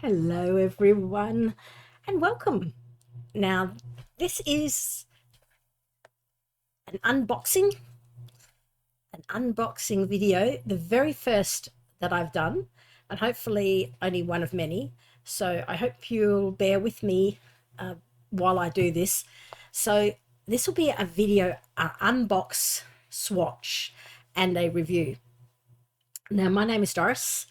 Hello everyone and welcome. Now this is an unboxing video, the very first that I've done, and hopefully only one of many. So I hope you'll bear with me while I do this. So this will be a video, unbox, swatch and a review. Now my name is Doris,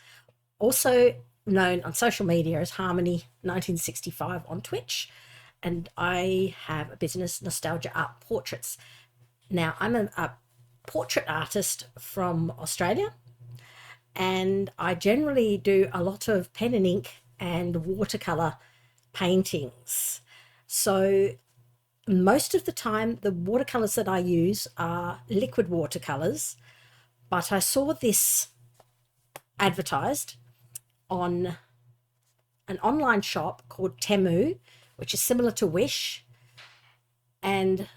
also known on social media as Harmony 1965 on Twitch, and I have a business, Nostalgia Art Portraits. Now I'm a portrait artist from Australia, and I generally do a lot of pen and ink and watercolour paintings. So most of the time the watercolours that I use are liquid watercolours, but I saw this advertised on an online shop called Temu, which is similar to Wish, and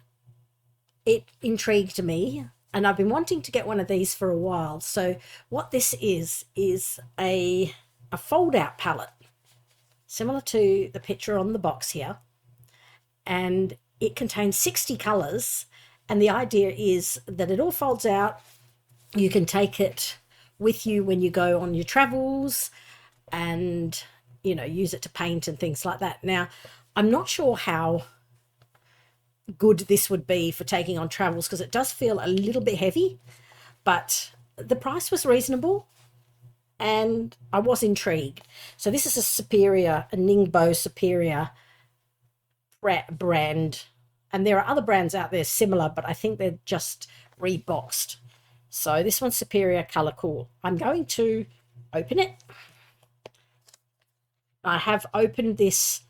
it intrigued me, and I've been wanting to get one of these for a while. So what this is a fold out palette, similar to the picture on the box here, and it contains 60 colors, and the idea is that it all folds out. You can take it with you when you go on your travels and use it to paint and things like that. Now I'm not sure how good this would be for taking on travels, because it does feel a little bit heavy, but the price was reasonable and I was intrigued. So this is a Ningbo Superior brand, and there are other brands out there similar, but I think they're just reboxed. So this one's Superior Color Cool. I'm going to open it. I have opened this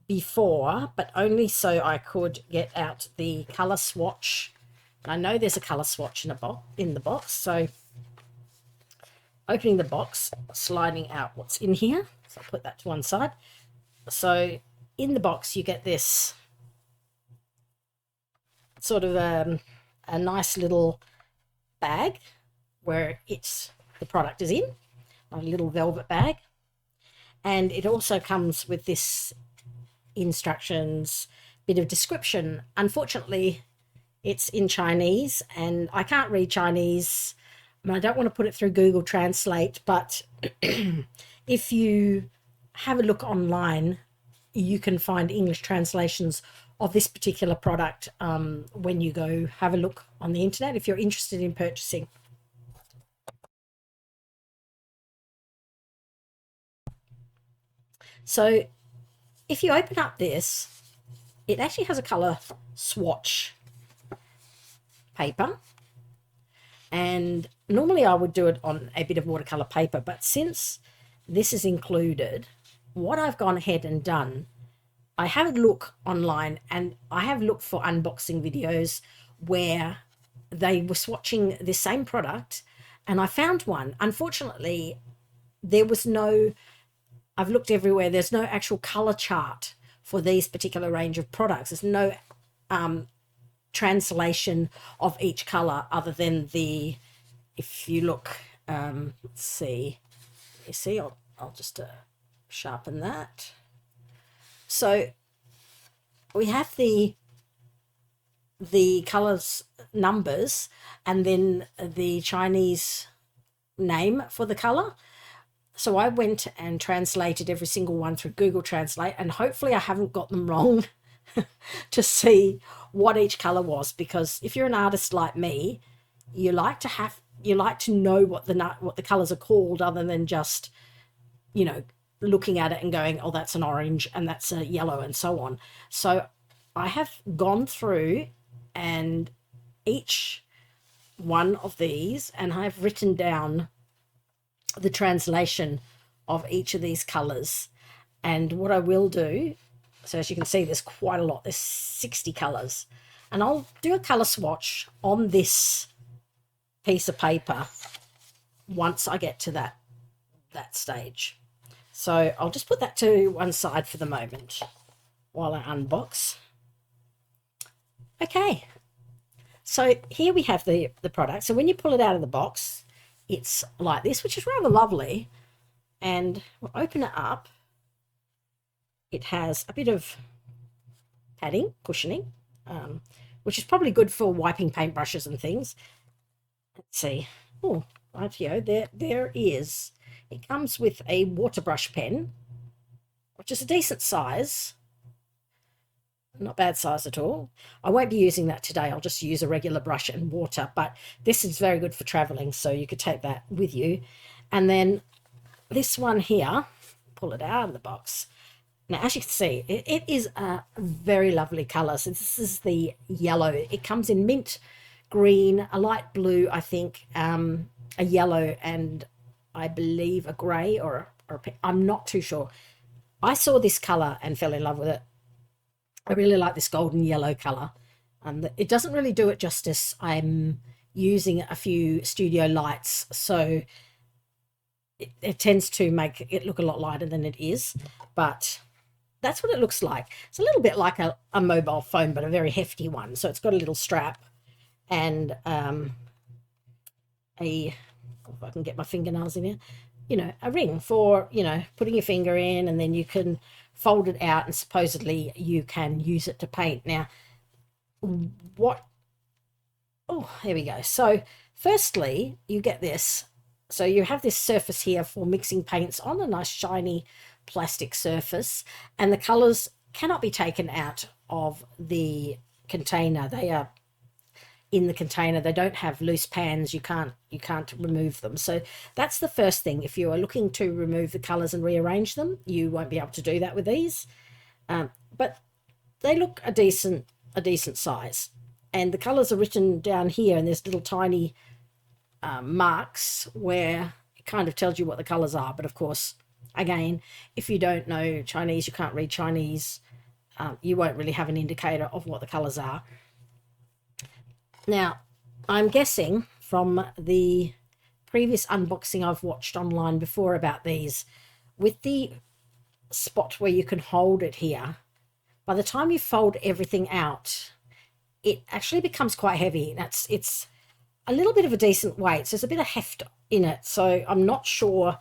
before, but only so I could get out the color swatch. I know there's a color swatch in the box, so opening the box, sliding out what's in here. So I'll put that to one side. So in the box you get this sort of a nice little bag where the product is in, a little velvet bag. And it also comes with this instructions, bit of description. Unfortunately, it's in Chinese and I can't read Chinese, and I don't want to put it through Google Translate, but if you have a look online, you can find English translations of this particular product when you go have a look on the internet if you're interested in purchasing. So if you open up this, it actually has a color swatch paper, and normally I would do it on a bit of watercolor paper, but since this is included, what I've gone ahead and done, I have a look online and I have looked for unboxing videos where they were swatching the same product, and I found one. Unfortunately, there was no, I've looked everywhere, there's no actual color chart for these particular range of products. There's no translation of each color other than if you look, let's see, you see, I'll just sharpen that. So we have the colors numbers and then the Chinese name for the color. So I went and translated every single one through Google Translate, and hopefully I haven't got them wrong to see what each color was, because if you're an artist like me, you like to know what the colors are called, other than just looking at it and going, oh, that's an orange and that's a yellow and so on. So I have gone through and each one of these, and I've written down the translation of each of these colors. And what I will do, so as you can see, there's quite a lot, there's 60 colors, and I'll do a color swatch on this piece of paper once I get to that stage. So I'll just put that to one side for the moment while I unbox. Okay, so here we have the product. So when you pull it out of the box, it's like this, which is rather lovely. And we'll open it up It has a bit of padding, cushioning, which is probably good for wiping paintbrushes and things. Let's see. Oh, rightio, there is. It comes with a water brush pen, which is a decent size. Not bad size at all. I won't be using that today. I'll just use a regular brush and water, but this is very good for traveling, so you could take that with you. And then this one here, pull it out of the box. Now, as you can see, it is a very lovely colour. So this is the yellow. It comes in mint, green, a light blue, I think, a yellow, and I believe a grey or I'm not too sure. I saw this colour and fell in love with it. I really like this golden yellow colour. It doesn't really do it justice. I'm using a few studio lights, so it tends to make it look a lot lighter than it is, but that's what it looks like. It's a little bit like a mobile phone, but a very hefty one. So it's got a little strap and if I can get my fingernails in here, you know, a ring for, you know, putting your finger in, and then you can fold it out and supposedly you can use it to paint. Now, what, oh, here we go. So firstly, you get this. So you have this surface here for mixing paints on a nice shiny plastic surface, and the colors cannot be taken out of the container. They are in the container. They don't have loose pans. You can't remove them. So that's the first thing. If you are looking to remove the colors and rearrange them, you won't be able to do that with these, but they look a decent size, and the colors are written down here, and there's little tiny marks where it kind of tells you what the colors are. But of course, again, if you don't know Chinese, you can't read Chinese, you won't really have an indicator of what the colors are. Now, I'm guessing from the previous unboxing I've watched online before about these, with the spot where you can hold it here, by the time you fold everything out, it actually becomes quite heavy. It's a little bit of a decent weight, so there's a bit of heft in it. So I'm not sure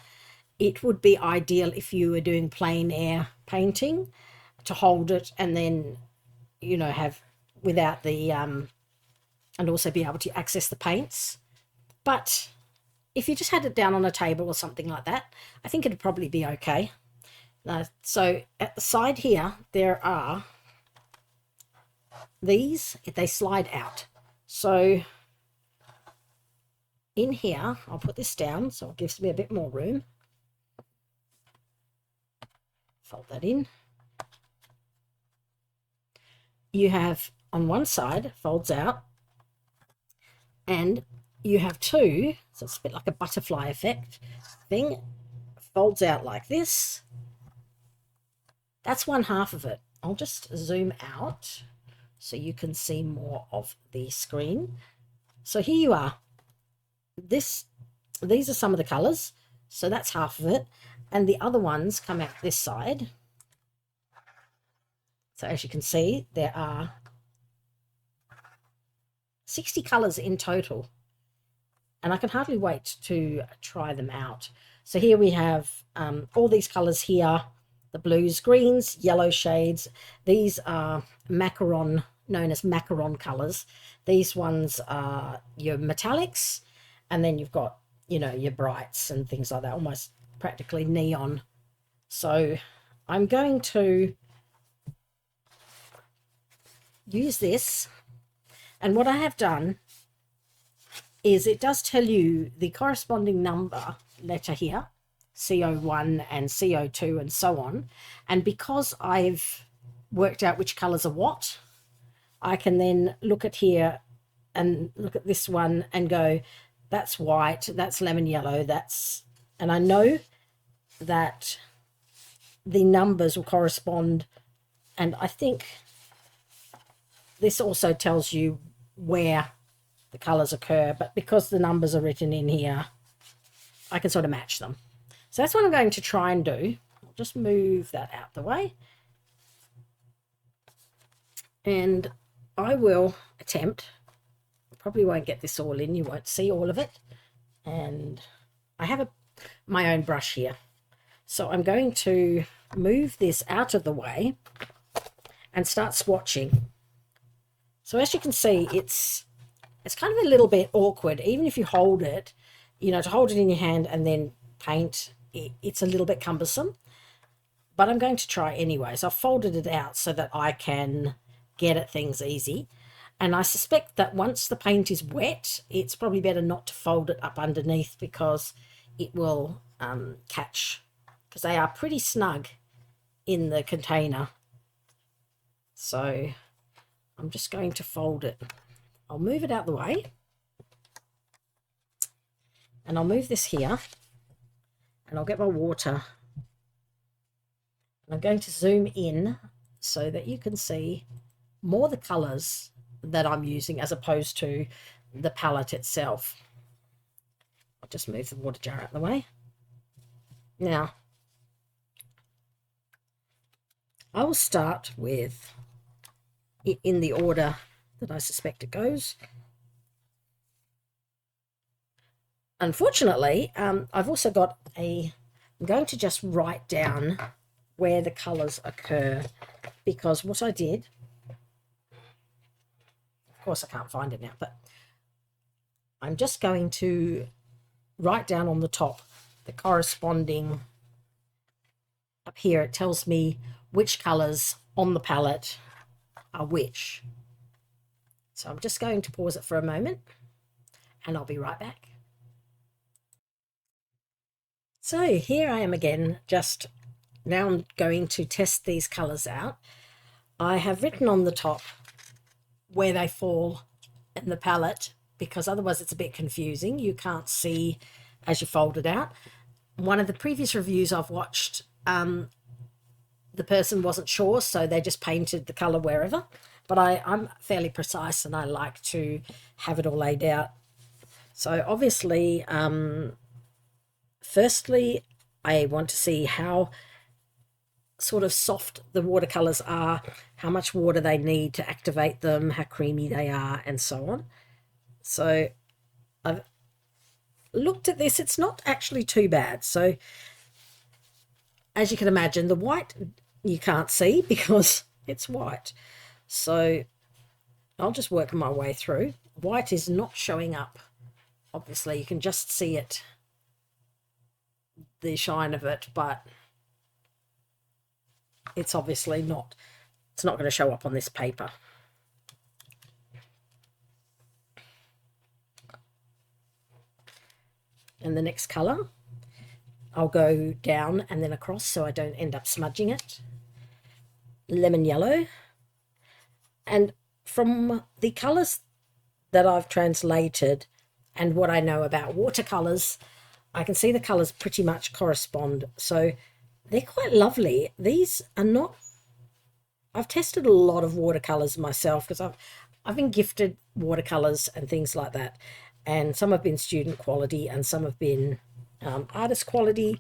it would be ideal if you were doing plein air painting to hold it and then, you know, have without the and also be able to access the paints. But if you just had it down on a table or something like that, I think it'd probably be okay. So at the side here, there are these, they slide out. So in here, I'll put this down so it gives me a bit more room. Fold that in. You have on one side, folds out, and you have two, so it's a bit like a butterfly effect thing, folds out like this. That's one half of it. I'll just zoom out so you can see more of the screen. So here you are. These are some of the colors, so that's half of it, and the other ones come out this side. So as you can see, there are 60 colors in total, and I can hardly wait to try them out. So here we have all these colors here, the blues, greens, yellow shades. These are macaron, known as macaron colors. These ones are your metallics, and then you've got, you know, your brights and things like that, almost practically neon. So I'm going to use this, and what I have done is it does tell you the corresponding number letter here, CO1 and CO2 and so on, and because I've worked out which colors are what, I can then look at here and look at this one and go, that's white, that's lemon yellow, that's, and I know that the numbers will correspond. And I think this also tells you where the colors occur, but because the numbers are written in here, I can sort of match them. So that's what I'm going to try and do. I'll just move that out the way, and I will attempt, probably won't get this all in, you won't see all of it, and I have my own brush here, so I'm going to move this out of the way and start swatching. So as you can see, it's kind of a little bit awkward, even if you hold it, you know, to hold it in your hand and then paint, it's a little bit cumbersome. But I'm going to try anyway. So I've folded it out so that I can get at things easy. And I suspect that once the paint is wet, it's probably better not to fold it up underneath, because it will catch, because they are pretty snug in the container. So I'm just going to fold it. I'll move it out the way. And I'll move this here. And I'll get my water. And I'm going to zoom in so that you can see more the colours that I'm using as opposed to the palette itself. I'll just move the water jar out of the way. Now, I will start with it in the order that I suspect it goes. Unfortunately, I've also got I'm going to just write down where the colours occur, because what I did, of course I can't find it now, but I'm just going to write down on the top the corresponding, up here it tells me which colours on the palette are which. So I'm just going to pause it for a moment and I'll be right back. So here I am again, just now I'm going to test these colours out. I have written on the top where they fall in the palette, because otherwise it's a bit confusing. You can't see as you fold it out. One of the previous reviews I've watched, the person wasn't sure, so they just painted the colour wherever. But I'm fairly precise and I like to have it all laid out. So obviously, firstly, I want to see how sort of soft the watercolours are, how much water they need to activate them, how creamy they are, and so on. So I've looked at this. It's not actually too bad. So as you can imagine, the white you can't see because it's white. So I'll just work my way through. White is not showing up. Obviously, you can just see it, the shine of it, but it's obviously not, it's not going to show up on this paper. And the next colour, I'll go down and then across so I don't end up smudging it. Lemon yellow. And from the colours that I've translated and what I know about watercolours, I can see the colours pretty much correspond. So they're quite lovely. These are not, I've tested a lot of watercolours myself because I've been gifted watercolours and things like that. And some have been student quality and some have been artist quality.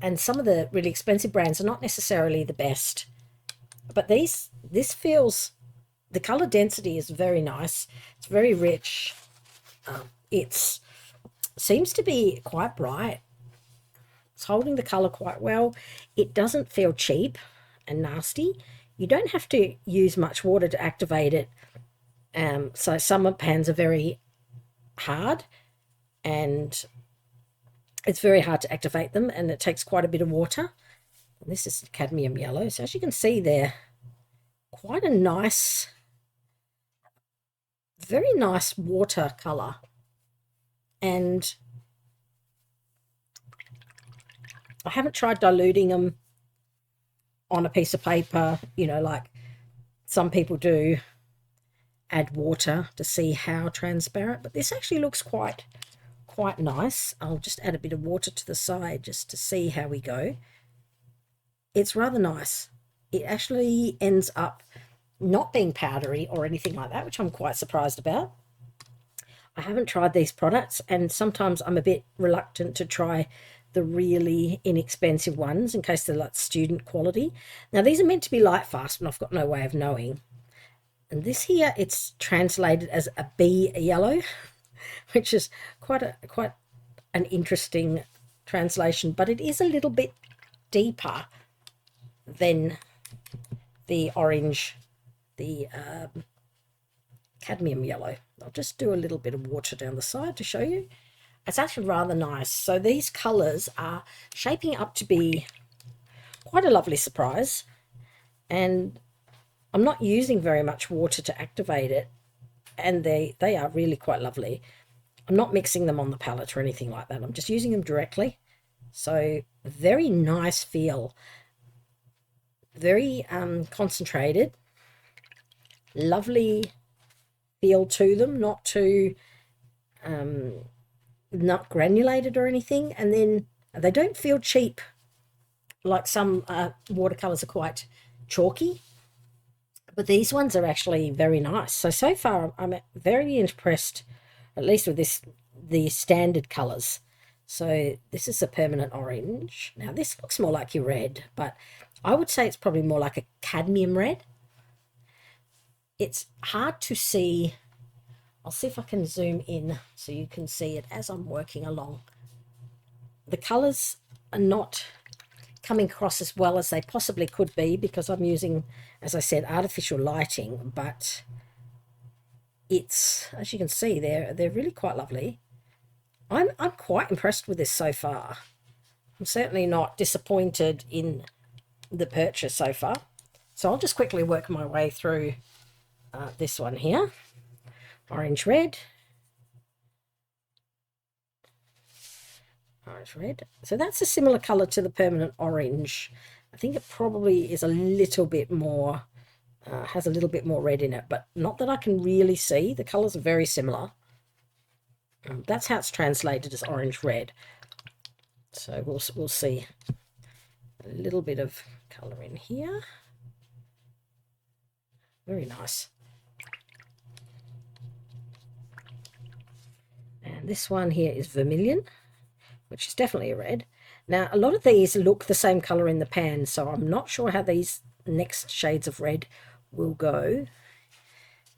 And some of the really expensive brands are not necessarily the best. But this feels, the colour density is very nice. It's very rich. It seems to be quite bright. It's holding the colour quite well. It doesn't feel cheap and nasty. You don't have to use much water to activate it. So some pans are very hard and it's very hard to activate them, and it takes quite a bit of water. And this is cadmium yellow. So as you can see there, quite a nice, very nice watercolour. And I haven't tried diluting them on a piece of paper, you know, like some people do, add water to see how transparent, but this actually looks quite nice. I'll just add a bit of water to the side just to see how we go. It's rather nice. It actually ends up not being powdery or anything like that, which I'm quite surprised about. I haven't tried these products, and sometimes I'm a bit reluctant to try the really inexpensive ones in case they're like student quality. Now these are meant to be light fast, and I've got no way of knowing. And this here, it's translated as a bee yellow, which is quite an interesting translation, but it is a little bit deeper than the orange, the cadmium yellow. I'll just do a little bit of water down the side to show you. It's actually rather nice. So these colours are shaping up to be quite a lovely surprise, and I'm not using very much water to activate it, and they are really quite lovely. I'm not mixing them on the palette or anything like that. I'm just using them directly. So very nice feel, very concentrated, lovely feel to them, not too not granulated or anything. And then they don't feel cheap, like some watercolors are quite chalky, but these ones are actually very nice. So far I'm very impressed, at least with the standard colors. So this is a permanent orange. Now this looks more like your red, but I would say it's probably more like a cadmium red. It's hard to see. I'll see if I can zoom in so you can see it as I'm working along. The colors are not coming across as well as they possibly could be because I'm using, as I said, artificial lighting, but it's, as you can see, they're really quite lovely. I'm quite impressed with this so far. I'm certainly not disappointed in the purchase so far. So I'll just quickly work my way through this one here. Orange red. Orange red. So that's a similar color to the permanent orange. I think it probably is a little bit more, has a little bit more red in it, but not that I can really see. The colors are very similar. That's how it's translated as orange red. So we'll see a little bit of color in here. Very nice. And this one here is vermilion, which is definitely a red. Now, a lot of these look the same color in the pan, so I'm not sure how these next shades of red will go.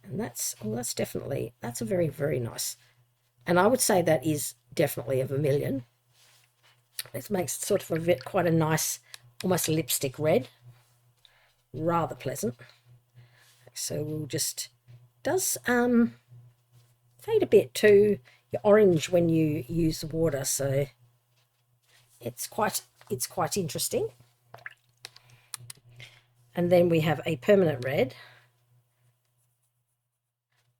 And that's definitely, that's a very, very nice. And I would say that is definitely a vermilion. It makes sort of a bit, quite a nice, almost lipstick red. Rather pleasant. So we'll just, does fade a bit to your orange when you use the water, so it's quite interesting. And then we have a permanent red.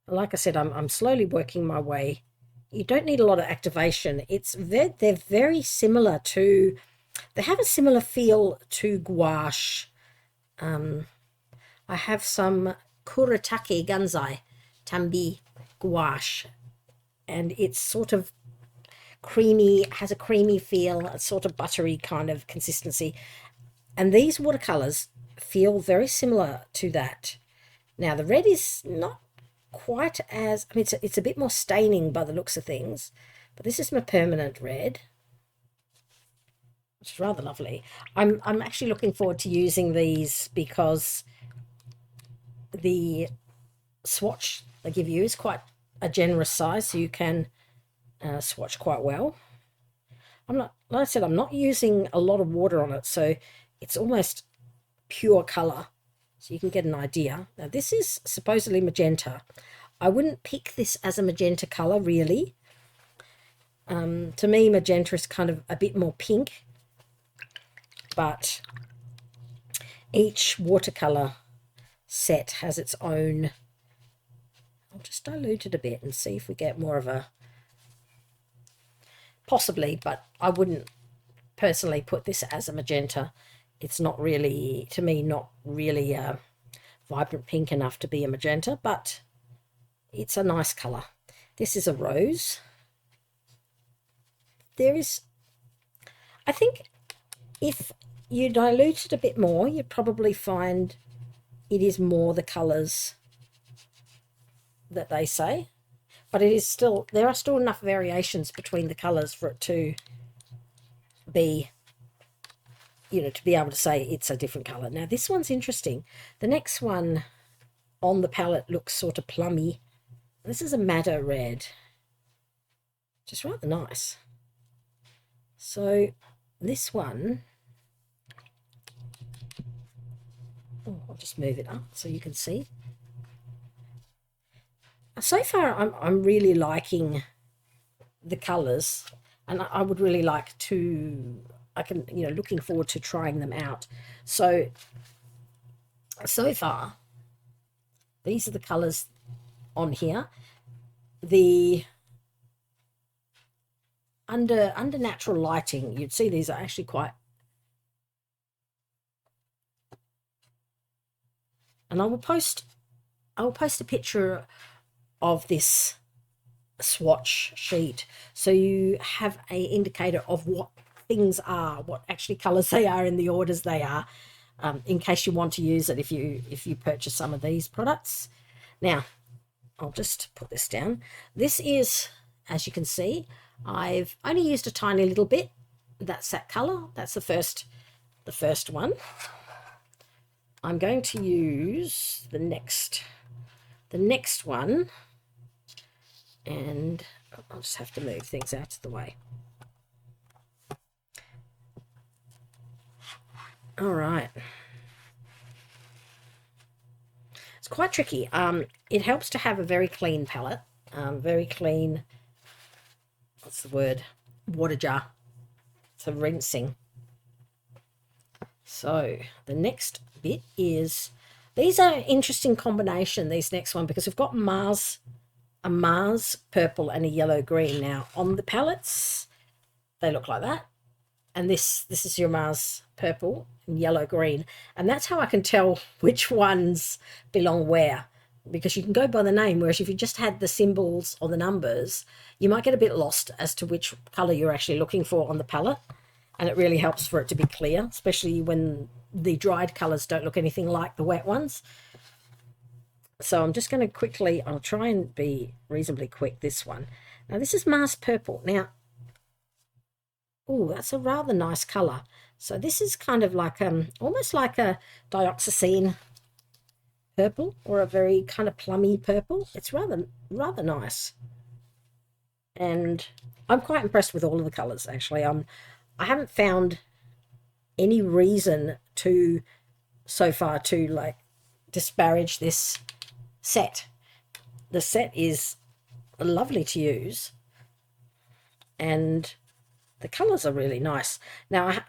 Like I said, I'm slowly working my way. You don't need a lot of activation. They're very similar to, they have a similar feel to gouache. I have some Kuretake Ganzai Tambi gouache, and it's sort of creamy, has a creamy feel, a sort of buttery kind of consistency. And these watercolors feel very similar to that. Now the red is not quite as, I mean, it's a bit more staining by the looks of things, but this is my permanent red, which is rather lovely. I'm actually looking forward to using these because the swatch they give you is quite a generous size, so you can swatch quite well. Like I said, I'm not using a lot of water on it, so it's almost pure color, so you can get an idea. Now this is supposedly magenta. I wouldn't pick this as a magenta color really. To me, magenta is kind of a bit more pink, but each watercolor set has its own. I'll just dilute it a bit and see if we get more of a, possibly, but I wouldn't personally put this as a magenta. It's not really, to me, not really vibrant pink enough to be a magenta, but it's a nice color. This is a rose. There is, I think if you dilute it a bit more, you'd probably find it is more the colors that they say, but it is still, there are still enough variations between the colors for it to be, you know, to be able to say it's a different color. Now this one's interesting. The next one on the palette looks sort of plummy. This is a madder red, just rather nice. So this one, just move it up so you can see. So far, I'm really liking the colours, and I would really like to, looking forward to trying them out. So far, these are the colours on here. The under natural lighting, you'd see these are actually quite, and I will post a picture of this swatch sheet so you have a indicator of what things are, what actually colors they are in the orders they are, in case you want to use it if you purchase some of these products. Now I'll just put this down. This is, as you can see, I've only used a tiny little bit. That's that color. That's the first one. I'm going to use the next one, and I'll just have to move things out of the way. All right. It's quite tricky. It helps to have a very clean palette, very clean, what's the word, water jar. It's a rinsing. So the next bit is, these are an interesting combination, these next one, because we've got a Mars purple and a yellow green. Now on the palettes they look like that, and this is your Mars purple and yellow green, and that's how I can tell which ones belong where, because you can go by the name, whereas if you just had the symbols or the numbers, you might get a bit lost as to which color you're actually looking for on the palette. And it really helps for it to be clear, especially when the dried colors don't look anything like the wet ones. So I'm just going to quickly, I'll try and be reasonably quick, this one. Now this is Mars purple. Now, oh, that's a rather nice color. So this is kind of like almost like a dioxazine purple, or a very kind of plummy purple. It's rather nice, and I'm quite impressed with all of the colors. Actually, I haven't found any reason so far to like disparage this set. The set is lovely to use, and the colors are really nice. Now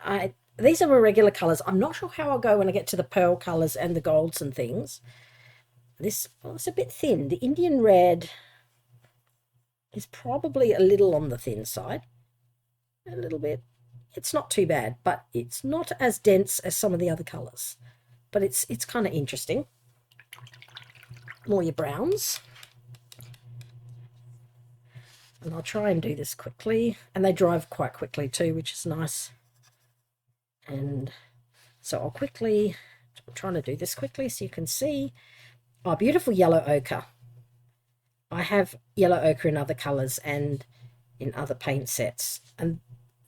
these are irregular colors. I'm not sure how I'll go when I get to the pearl colors and the golds and things. This, well, it's a bit thin. The Indian red is probably a little on the thin side, a little bit. It's not too bad, but it's not as dense as some of the other colors, but it's kind of interesting. More your browns, and I'll try and do this quickly, and they dry quite quickly too, which is nice. And so I'm trying to do this quickly so you can see. Oh, beautiful yellow ochre. I have yellow ochre in other colors and in other paint sets, and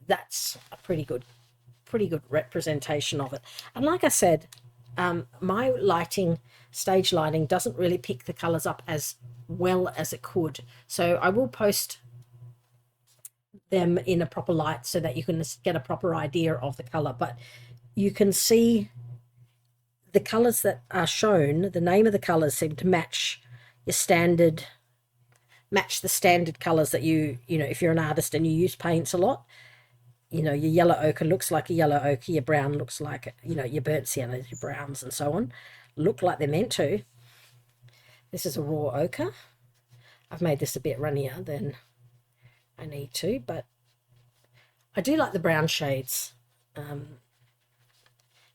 that's a pretty good representation of it. And like I said, my stage lighting doesn't really pick the colors up as well as it could, so I will post them in a proper light so that you can get a proper idea of the color. But you can see the colors that are shown, the name of the colors seem to match the standard colors that you know, if you're an artist and you use paints a lot. You know, your yellow ochre looks like a yellow ochre, your brown looks like, you know, your burnt siennas, your browns and so on look like they're meant to. This is a raw ochre. I've made this a bit runnier than I need to, but I do like the brown shades.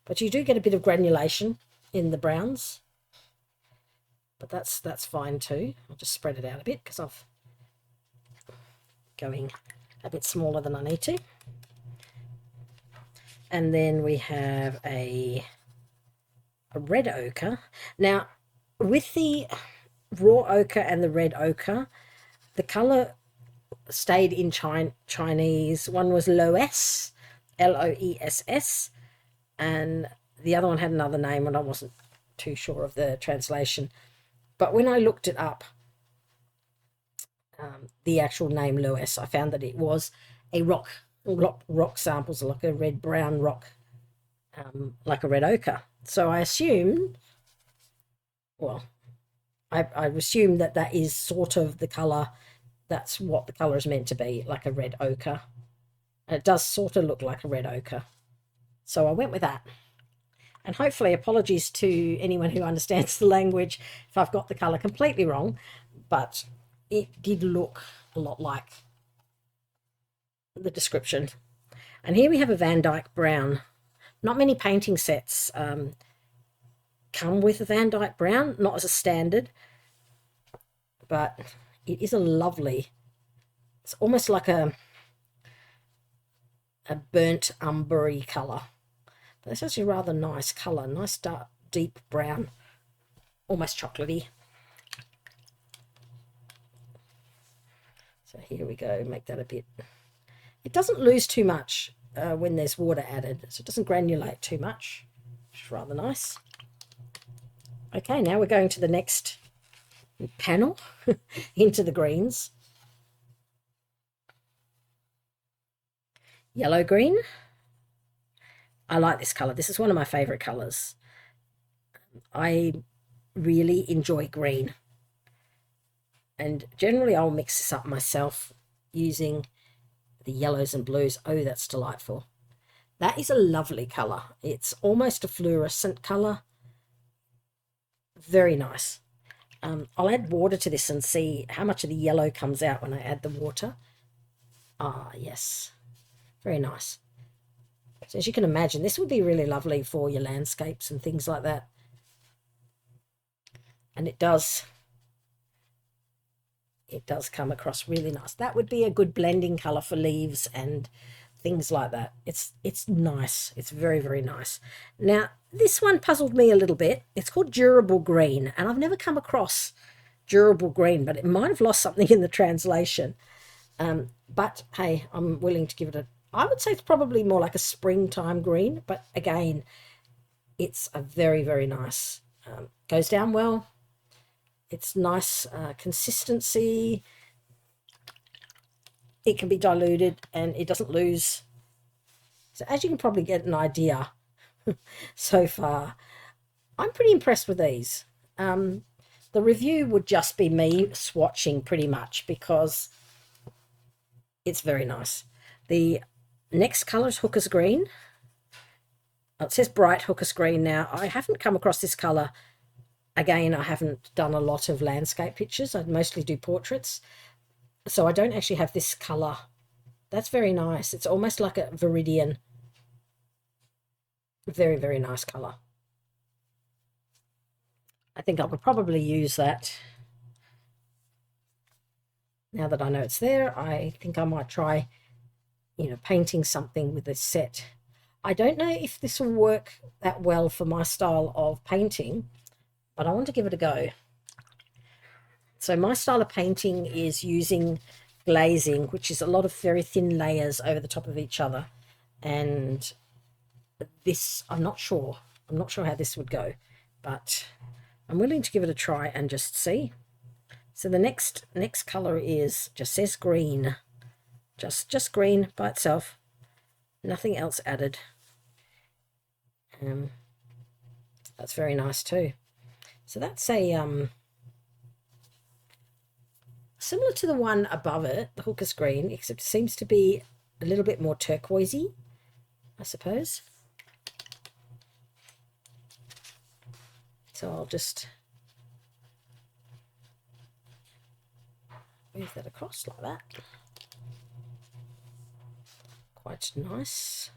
But you do get a bit of granulation in the browns, but that's fine too. I'll just spread it out a bit because I'm going a bit smaller than I need to. And then we have a red ochre. Now, with the raw ochre and the red ochre, the color stayed in Chinese. One was Loess, Loess, and the other one had another name, and I wasn't too sure of the translation. But when I looked it up, the actual name Loess, I found that it was a rock samples, like a red brown rock, like a red ochre. So I assumed well, I assume that that is sort of the colour, that's what the colour is meant to be, like a red ochre. And it does sort of look like a red ochre. So I went with that. And hopefully, apologies to anyone who understands the language if I've got the colour completely wrong, but it did look a lot like the description. And here we have a Van Dyke brown. Not many painting sets come with a Van Dyke brown, not as a standard, but it is a lovely, it's almost like a burnt umbery colour. But it's actually a rather nice colour, nice dark, deep brown, almost chocolatey. So here we go, make that a bit, it doesn't lose too much when there's water added, so it doesn't granulate too much, which is rather nice. Okay, now we're going to the next panel, into the greens. Yellow green. I like this colour. This is one of my favourite colours. I really enjoy green. And generally I'll mix this up myself using the yellows and blues. Oh, that's delightful. That is a lovely colour. It's almost a fluorescent colour. Very nice. I'll add water to this and see how much of the yellow comes out when I add the water. Ah, yes. Very nice. So as you can imagine, this would be really lovely for your landscapes and things like that. And it does come across really nice. That would be a good blending colour for leaves and things like that. It's nice. It's very, very nice. Now, this one puzzled me a little bit. It's called Durable Green, and I've never come across Durable Green, but it might have lost something in the translation. But hey, I'm willing to give it a, I would say it's probably more like a springtime green, but again, it's a very, very nice, goes down well. It's nice consistency. It can be diluted and it doesn't lose. So as you can probably get an idea so far, I'm pretty impressed with these. The review would just be me swatching pretty much because it's very nice. The next colour is Hooker's Green. It says bright Hooker's Green. Now, I haven't come across this colour. Again, I haven't done a lot of landscape pictures. I mostly do portraits. So I don't actually have this colour. That's very nice. It's almost like a Viridian. Very, very nice colour. I think I would probably use that. Now that I know it's there, I think I might try, painting something with this set. I don't know if this will work that well for my style of painting, but I want to give it a go. So my style of painting is using glazing, which is a lot of very thin layers over the top of each other. And this, I'm not sure how this would go, but I'm willing to give it a try and just see. So the next color is, just says green, just green by itself, nothing else added. That's very nice too. So that's a similar to the one above it, the Hooker's Green, except it seems to be a little bit more turquoisey, I suppose. So I'll just move that across like that. Quite nice.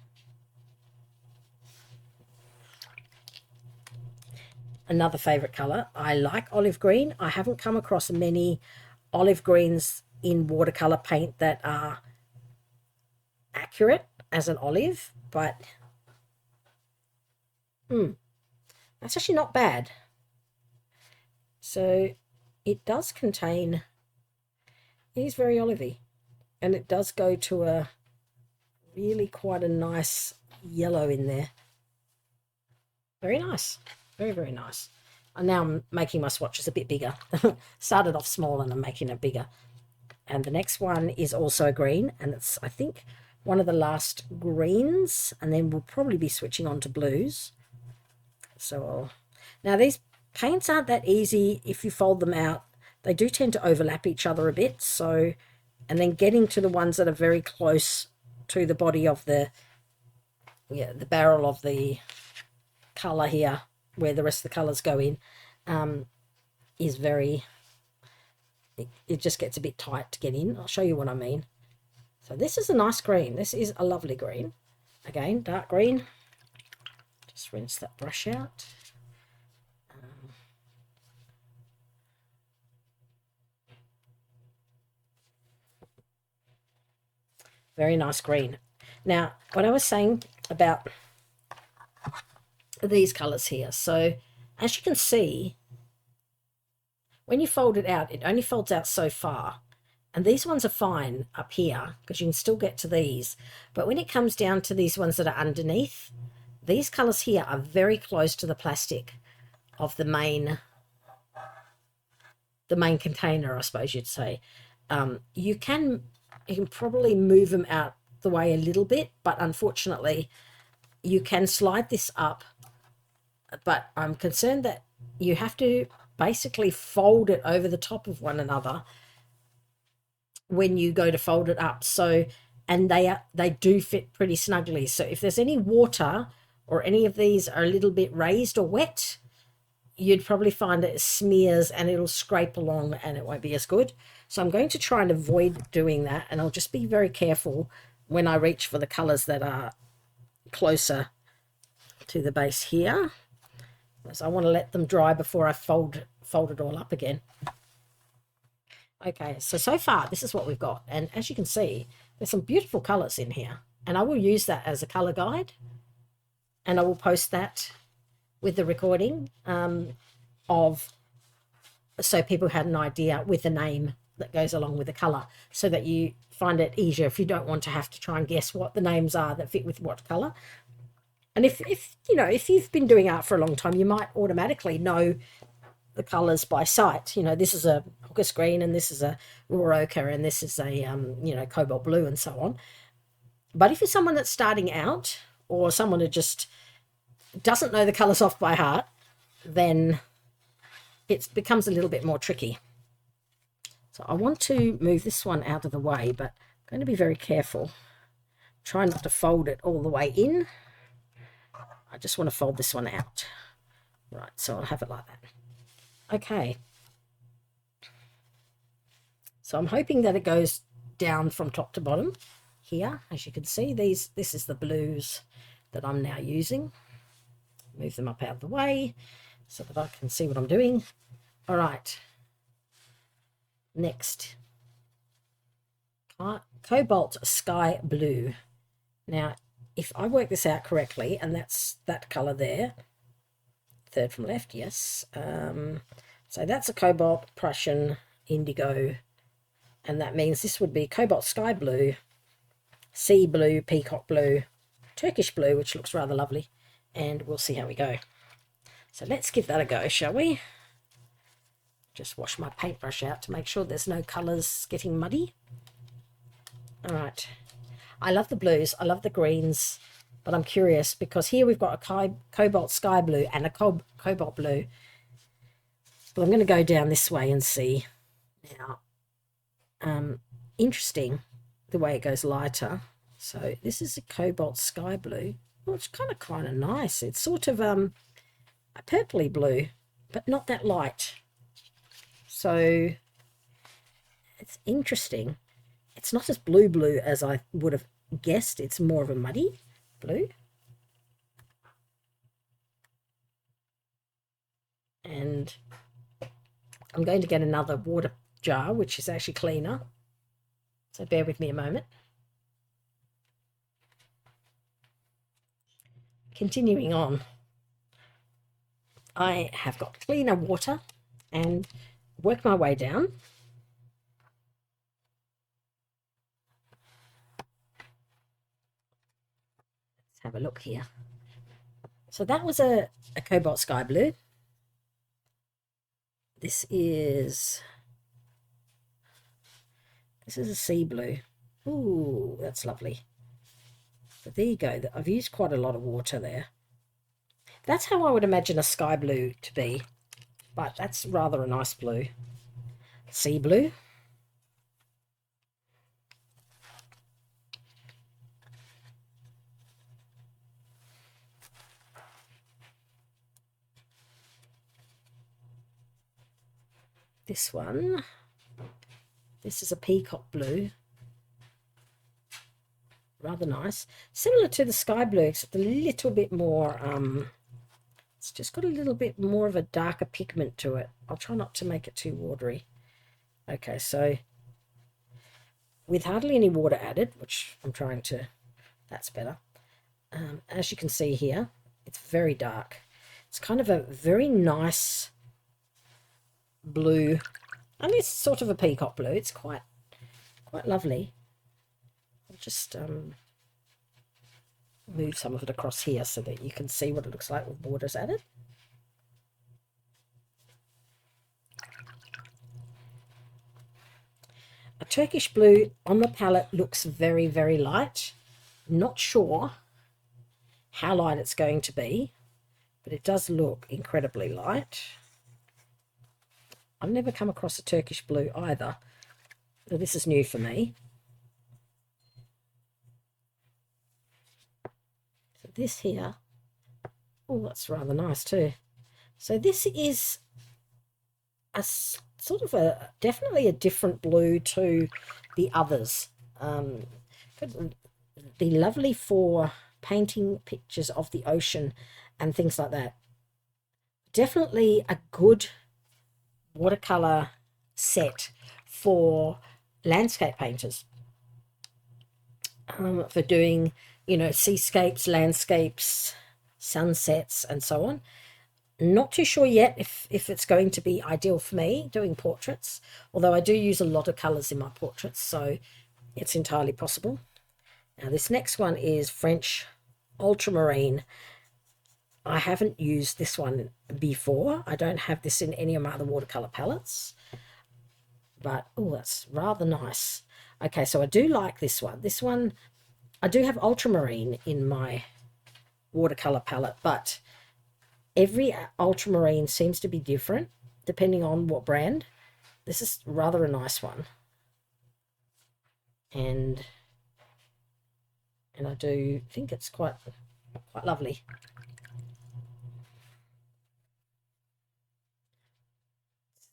Another favourite colour. I like olive green. I haven't come across many olive greens in watercolour paint that are accurate as an olive, but that's actually not bad. So it does contain, it is very olivey, and it does go to a really quite a nice yellow in there. Very nice. Very, very nice. And now I'm making my swatches a bit bigger. Started off small and I'm making it bigger. And the next one is also a green, and it's, I think, one of the last greens, and then we'll probably be switching on to blues. So now these paints aren't that easy if you fold them out. They do tend to overlap each other a bit. So, and then getting to the ones that are very close to the body of the barrel of the colour here, where the rest of the colours go in, is very, it just gets a bit tight to get in. I'll show you what I mean. So this is a nice green. This is a lovely green. Again, dark green. Just rinse that brush out. Very nice green. Now, what I was saying about these colours here. So, as you can see, when you fold it out, it only folds out so far. And these ones are fine up here because you can still get to these. But when it comes down to these ones that are underneath, these colours here are very close to the plastic of the main container, I suppose you'd say. You can probably move them out the way a little bit, but unfortunately you can slide this up. But I'm concerned that you have to basically fold it over the top of one another when you go to fold it up. So, and they do fit pretty snugly. So if there's any water or any of these are a little bit raised or wet, you'd probably find it smears and it'll scrape along and it won't be as good. So I'm going to try and avoid doing that, and I'll just be very careful when I reach for the colors that are closer to the base here, because I want to let them dry before I fold it all up again. Okay, so far this is what we've got, and as you can see, there's some beautiful colors in here, and I will use that as a color guide, and I will post that with the recording so people had an idea with the name that goes along with the color, so that you find it easier if you don't want to have to try and guess what the names are that fit with what color. And if you know, if you've been doing art for a long time, you might automatically know the colors by sight. You know, this is a August green, and this is a raw ochre, and this is a you know, cobalt blue, and so on. But if you're someone that's starting out, or someone who just doesn't know the colors off by heart, then it becomes a little bit more tricky. So I want to move this one out of the way, but I'm going to be very careful. Try not to fold it all the way in. I just want to fold this one out. Right, so I'll have it like that. Okay. So I'm hoping that it goes down from top to bottom here. As you can see, this is the blues that I'm now using. Move them up out of the way so that I can see what I'm doing. All right. Next, Cobalt Sky Blue. Now, if I work this out correctly, and that's that color there, third from left, yes. So that's a cobalt, Prussian, indigo, and that means this would be Cobalt Sky Blue, Sea Blue, Peacock Blue, Turkish Blue, which looks rather lovely, and we'll see how we go. So let's give that a go, shall we? Just wash my paintbrush out to make sure there's no colours getting muddy. All right. I love the blues. I love the greens. But I'm curious because here we've got a Cobalt Sky Blue and a Cobalt Blue. But I'm going to go down this way and see. Now, interesting the way it goes lighter. So this is a Cobalt Sky Blue. Well, it's kind of nice. It's sort of a purpley blue, but not that light. So it's interesting. It's not as blue as I would have guessed. It's more of a muddy blue. And I'm going to get another water jar, which is actually cleaner. So bear with me a moment. Continuing on, I have got cleaner water and work my way down. Let's have a look here. So that was a Cobalt Sky Blue. This is a sea blue. Ooh, that's lovely. So there you go. I've used quite a lot of water there. That's how I would imagine a sky blue to be. but that's rather a nice blue. Sea blue. This one, this is a peacock blue. Rather nice. Similar to the sky blue, except a little bit more, it's just got a little bit more of a darker pigment to it. I'll try not to make it too watery. Okay, so with hardly any water added, which I'm trying to, that's better. As you can see here, it's very dark. It's kind of a very nice blue, and it's sort of a peacock blue. It's quite lovely. I'll just move some of it across here so that you can see what it looks like with borders added. A Turkish blue on the palette looks very, very light. Not sure how light it's going to be, but it does look incredibly light. I've never come across a Turkish blue either. So this is new for me. So this here, oh, that's rather nice too. So this is a sort of a, definitely a different blue to the others. Could be lovely for painting pictures of the ocean and things like that. Definitely a good watercolor set for landscape painters, for doing, you know, seascapes, landscapes, sunsets and so on. Not too sure yet if it's going to be ideal for me doing portraits, although I do use a lot of colors in my portraits, so it's entirely possible. Now this next one is French ultramarine. I haven't used this one before. I don't have this in any of my other watercolor palettes, but oh, that's rather nice. Okay, so I do like this one. This one, I do have ultramarine in my watercolor palette, but every ultramarine seems to be different depending on what brand. This is rather a nice one, and I do think it's quite lovely.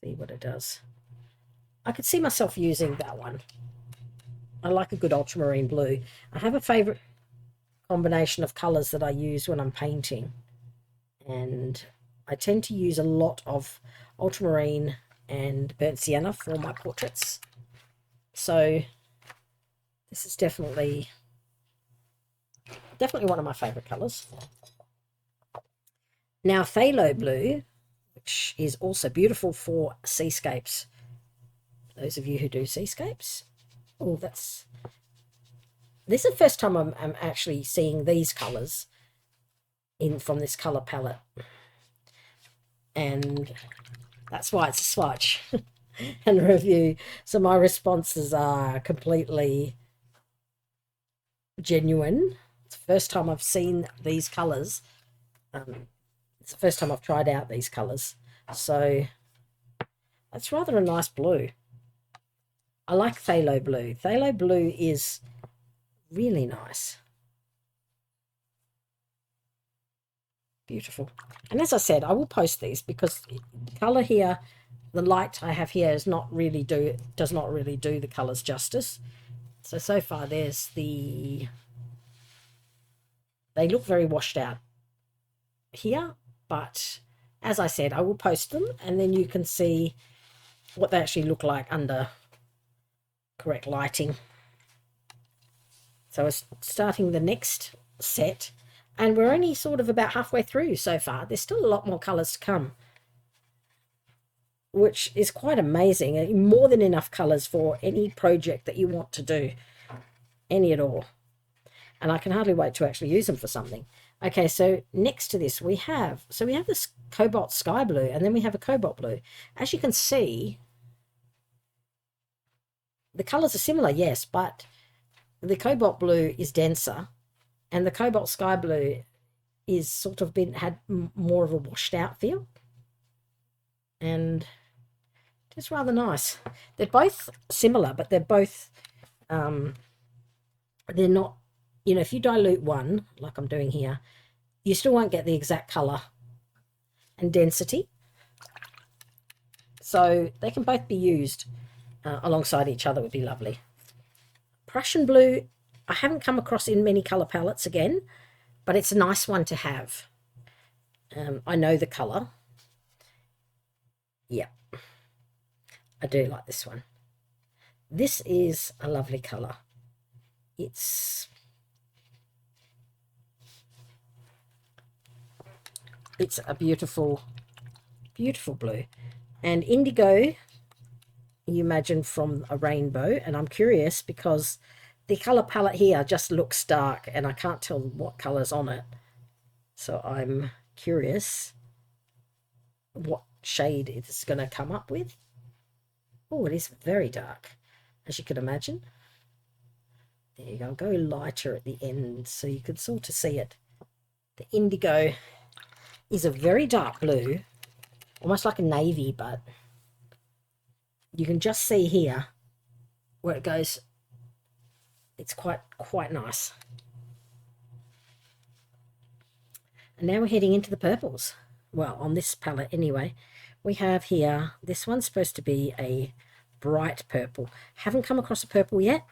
See what it does. I could see myself using that one. I like a good ultramarine blue. I have a favorite combination of colors that I use when I'm painting, and I tend to use a lot of ultramarine and burnt sienna for my portraits. So this is definitely one of my favorite colors. Now phthalo blue, which is also beautiful for seascapes. Those of you who do seascapes. Oh, this is the first time I'm actually seeing these colors from this color palette, and that's why it's a swatch and review. So my responses are completely genuine. It's the first time I've seen these colors. It's the first time I've tried out these colors, so that's rather a nice blue. I like phthalo blue. Phthalo blue is really nice. Beautiful. And as I said, I will post these because the color here, the light I have here does not really do the colors justice. So far there's they look very washed out here, but as I said, I will post them and then you can see what they actually look like under correct lighting. So we're starting the next set, and we're only sort of about halfway through so far. There's still a lot more colors to come, which is quite amazing. More than enough colors for any project that you want to do, any at all. And I can hardly wait to actually use them for something. Okay, so next to this we have this Cobalt Sky Blue, and then we have a Cobalt Blue. As you can see, the colors are similar, yes, but the Cobalt Blue is denser, and the Cobalt Sky Blue is sort of had more of a washed out feel. and it's rather nice. They're both similar, but they're both, they're not, if you dilute one, like I'm doing here, you still won't get the exact colour and density. So they can both be used alongside each other, would be lovely. Prussian blue, I haven't come across in many colour palettes again, but it's a nice one to have. I know the colour. Yeah, I do like this one. This is a lovely colour. It's a beautiful, beautiful blue. And indigo, you imagine from a rainbow, and I'm curious because the colour palette here just looks dark and I can't tell what colour's on it. So I'm curious what shade it's going to come up with. Oh, it is very dark, as you can imagine. There you go. I'll go lighter at the end so you can sort of see it. The indigo is a very dark blue, almost like a navy, but you can just see here where it goes. It's quite nice. And now we're heading into the purples. Well, on this palette anyway. We have here, this one's supposed to be a bright purple. Haven't come across a purple yet.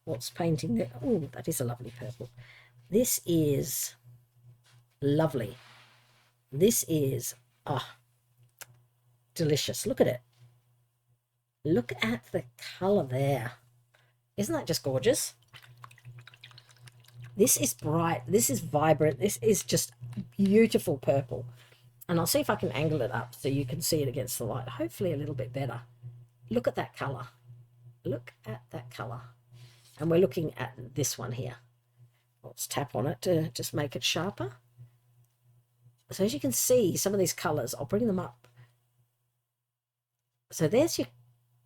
What's painting there? Oh, that is a lovely purple. This is lovely. This is, delicious. Look at it. Look at the colour there. Isn't that just gorgeous? This is bright. This is vibrant. This is just beautiful purple. And I'll see if I can angle it up so you can see it against the light. Hopefully a little bit better. Look at that colour. Look at that colour. And we're looking at this one here. Let's tap on it to just make it sharper. So as you can see, some of these colours, I'll bring them up. So there's your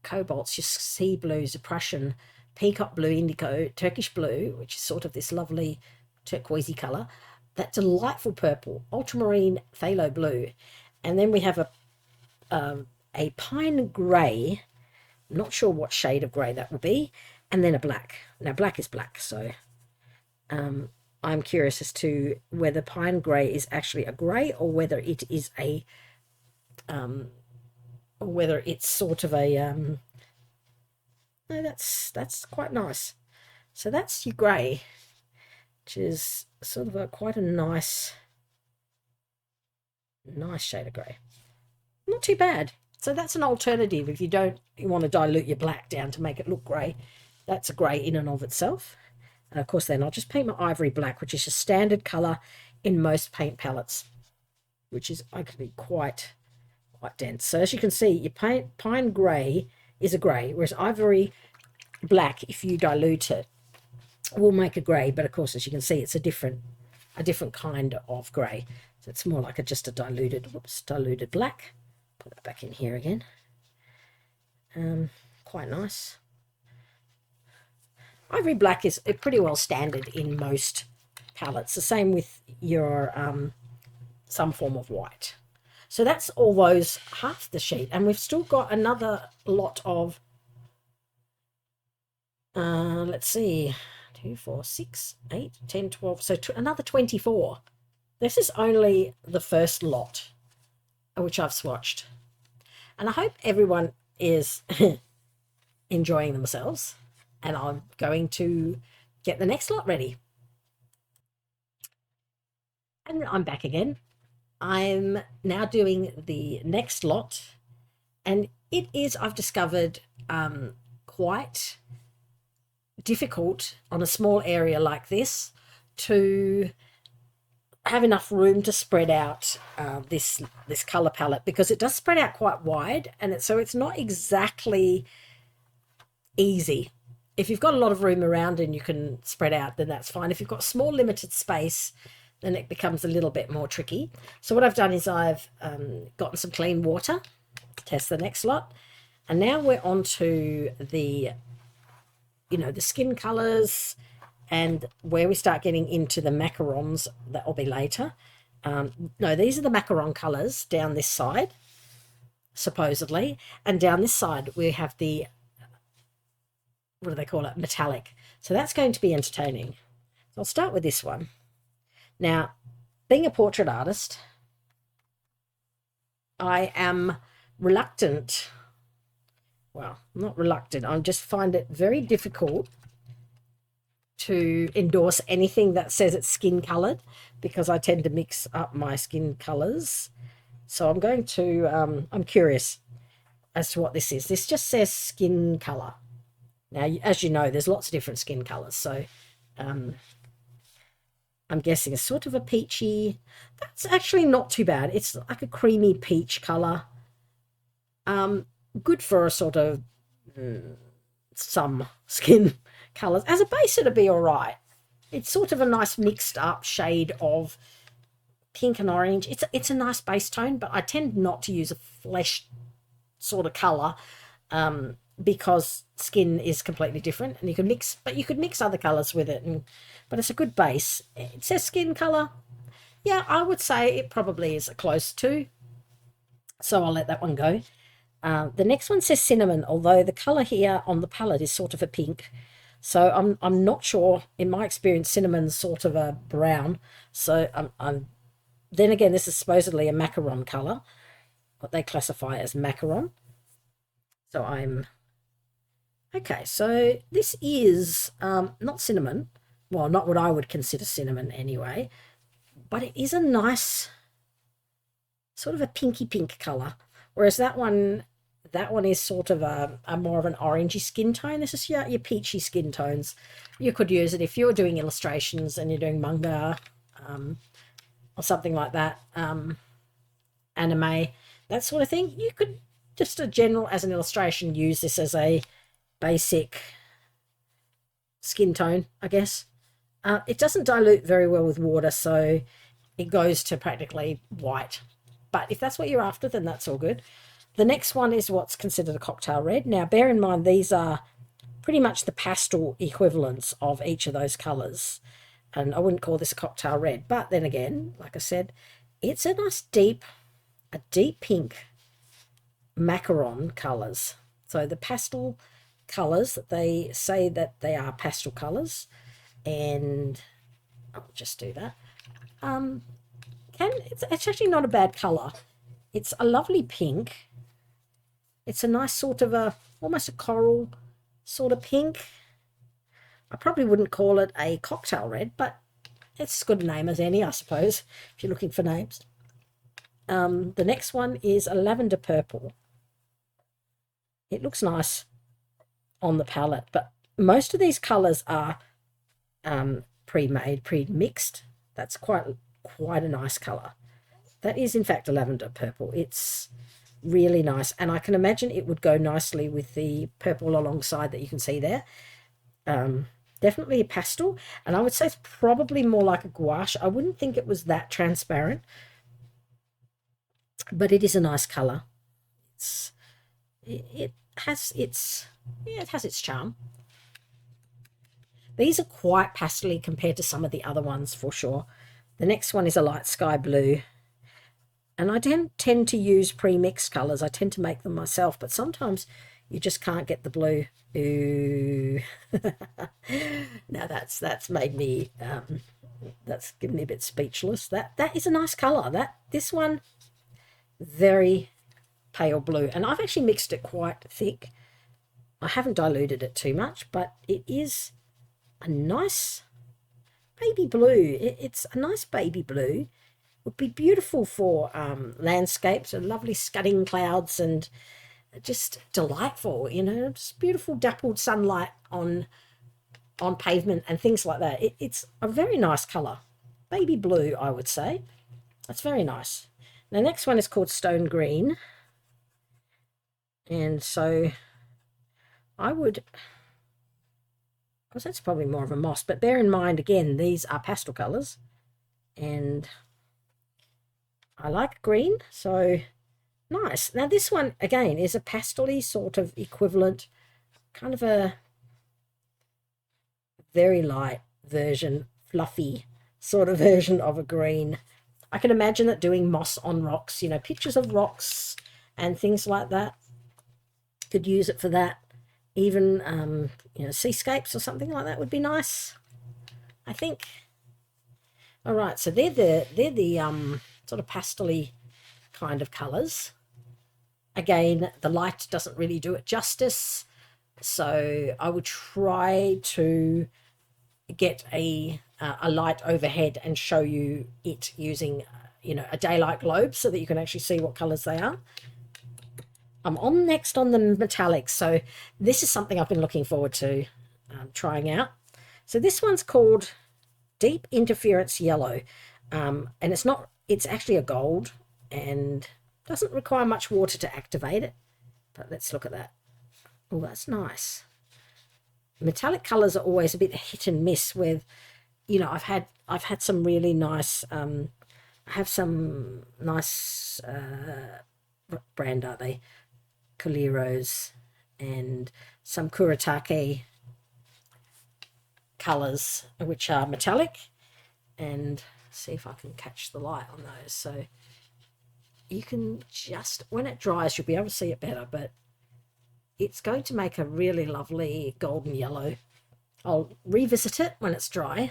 cobalts, your sea blues, your Prussian, peacock blue, indigo, Turkish blue, which is sort of this lovely turquoisey colour, that delightful purple, ultramarine phthalo blue, and then we have a pine grey, not sure what shade of grey that will be, and then a black. Now black is black, so I'm curious as to whether pine grey is actually a grey or whether it is a or whether it's sort of a no, that's quite nice. So that's your grey, which is sort of quite a nice shade of grey. Not too bad. So that's an alternative if you want to dilute your black down to make it look grey. That's a grey in and of itself. And of course then I'll just paint my ivory black, which is a standard colour in most paint palettes, which is actually quite dense. So as you can see, your pine grey is a grey, whereas ivory black, if you dilute it, will make a grey. But of course, as you can see, it's a different kind of grey. So it's more like just a diluted black. Put that back in here again. Quite nice. Ivory black is pretty well standard in most palettes. The same with your some form of white. So that's all those, half the sheet, and we've still got another lot of let's see, 2, 4, 6, 8, 10, 12, so another 24. This is only the first lot which I've swatched, and I hope everyone is enjoying themselves, and I'm going to get the next lot ready. And I'm back again. I'm now doing the next lot, and it is, I've discovered, quite difficult on a small area like this to have enough room to spread out this color palette, because it does spread out quite wide, and so it's not exactly easy. If you've got a lot of room around and you can spread out, then that's fine. If you've got small limited space, then it becomes a little bit more tricky. So what I've done is I've gotten some clean water to test the next lot, and now we're on to the the skin colors, and where we start getting into the macarons, that will be later. No, these are the macaron colors down this side. supposedly. And down this side, we have the, what do they call it? Metallic. So that's going to be entertaining. So I'll start with this one. Now, being a portrait artist, I am reluctant. Well, not reluctant. I just find it very difficult to endorse anything that says it's skin colored, because I tend to mix up my skin colors. So I'm going to, I'm curious as to what this is. This just says skin color. Now, as you know, there's lots of different skin colors. So I'm guessing it's sort of a peachy. That's actually not too bad. It's like a creamy peach color. Good for a sort of some skin colors. As a base, it'd be all right. It's sort of a nice mixed up shade of pink and orange. It's a nice base tone, but I tend not to use a flesh sort of color because skin is completely different, and you could mix other colors with it. But it's a good base. It says skin color. Yeah, I would say it probably is close to. So I'll let that one go. The next one says cinnamon, although the color here on the palette is sort of a pink. So I'm not sure. In my experience, cinnamon's sort of a brown. So then again, this is supposedly a macaron color, what they classify as macaron. So okay. So this is not cinnamon. Well, not what I would consider cinnamon anyway, but it is a nice sort of a pinky pink color. Whereas that one is sort of a more of an orangey skin tone. This is your peachy skin tones. You could use it if you're doing illustrations and you're doing manga or something like that, anime, that sort of thing. You could just as an illustration, use this as a basic skin tone, I guess. It doesn't dilute very well with water, so it goes to practically white. But if that's what you're after, then that's all good. The next one is what's considered a cocktail red. Now, bear in mind, these are pretty much the pastel equivalents of each of those colours. And I wouldn't call this a cocktail red. But then again, like I said, it's a nice deep pink macaron colours. So the pastel colours, that they say that they are pastel colours. And I'll just do that. It's actually not a bad colour. It's a lovely pink. It's a nice sort of almost a coral sort of pink. I probably wouldn't call it a cocktail red, but it's as good a name as any, I suppose, if you're looking for names. The next one is a lavender purple. It looks nice on the palette, but most of these colours are pre-made, pre-mixed. That's quite a nice colour. That is, in fact, a lavender purple. It's really nice, and I can imagine it would go nicely with the purple alongside that you can see there. Definitely a pastel, and I would say it's probably more like a gouache. I wouldn't think it was that transparent, but it is a nice color. It has its charm. These are quite pastely compared to some of the other ones for sure. The next one is a light sky blue. And I don't tend to use pre-mixed colours. I tend to make them myself, but sometimes you just can't get the blue. Ooh. Now that's made me, that's given me a bit speechless. That is a nice colour. This one, very pale blue. And I've actually mixed it quite thick. I haven't diluted it too much, but it is a nice baby blue. It's a nice baby blue. Would be beautiful for landscapes and lovely scudding clouds, and just delightful, just beautiful dappled sunlight on pavement and things like that. It's a very nice colour. Baby blue, I would say. That's very nice. The next one is called Stone Green. And so I would, because that's probably more of a moss, but bear in mind, again, these are pastel colours. And I like green, so nice. Now this one, again, is a pastel-y sort of equivalent, kind of a very light version, fluffy sort of version of a green. I can imagine it doing moss on rocks, pictures of rocks and things like that. Could use it for that. Even, you know, seascapes or something like that would be nice, I think. All right, so they're the sort of pastel-y kind of colours. Again, the light doesn't really do it justice, so I would try to get a light overhead and show you it using, you know, a daylight globe so that you can actually see what colours they are. I'm on next on the metallics, so this is something I've been looking forward to trying out. So this one's called Deep Interference Yellow, and it's actually a gold and doesn't require much water to activate it, but let's look at that. Oh, that's nice. Metallic colors are always a bit hit and miss with, you know, I've had some really nice, I have some nice, what brand are they? Coliros and some Kuretake colors, which are metallic, and see if I can catch the light on those. So you can just, when it dries, you'll be able to see it better, but it's going to make a really lovely golden yellow. I'll revisit it when it's dry.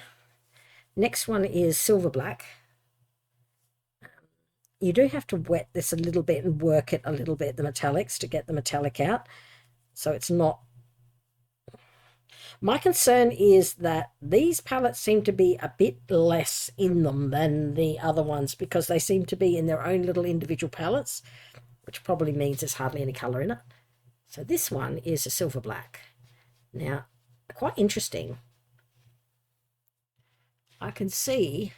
Next one is Silver Black. You do have to wet this a little bit and work it a little bit, the metallics, to get the metallic out. So it's not... My concern is that these palettes seem to be a bit less in them than the other ones, because they seem to be in their own little individual palettes, which probably means there's hardly any colour in it. So this one is a Silver Black. Now, quite interesting. I can see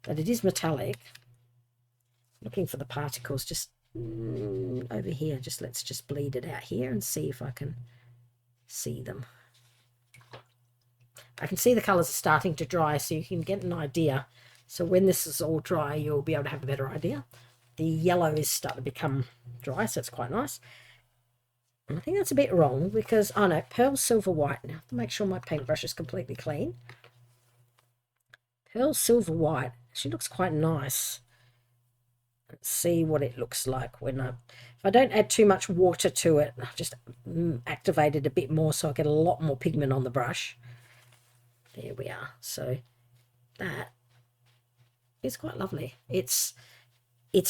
that it is metallic. Looking for the particles just over here. Let's just bleed it out here and see if I can see them. I can see the colours are starting to dry, so you can get an idea. So when this is all dry, you'll be able to have a better idea. The yellow is starting to become dry, so it's quite nice. And I think that's a bit wrong because, oh no, Pearl Silver White. Now I have to make sure my paintbrush is completely clean. Pearl Silver White actually looks quite nice. Let's see what it looks like when if I don't add too much water to it. I've just activate it a bit more so I get a lot more pigment on the brush. There we are. So that is quite lovely. It's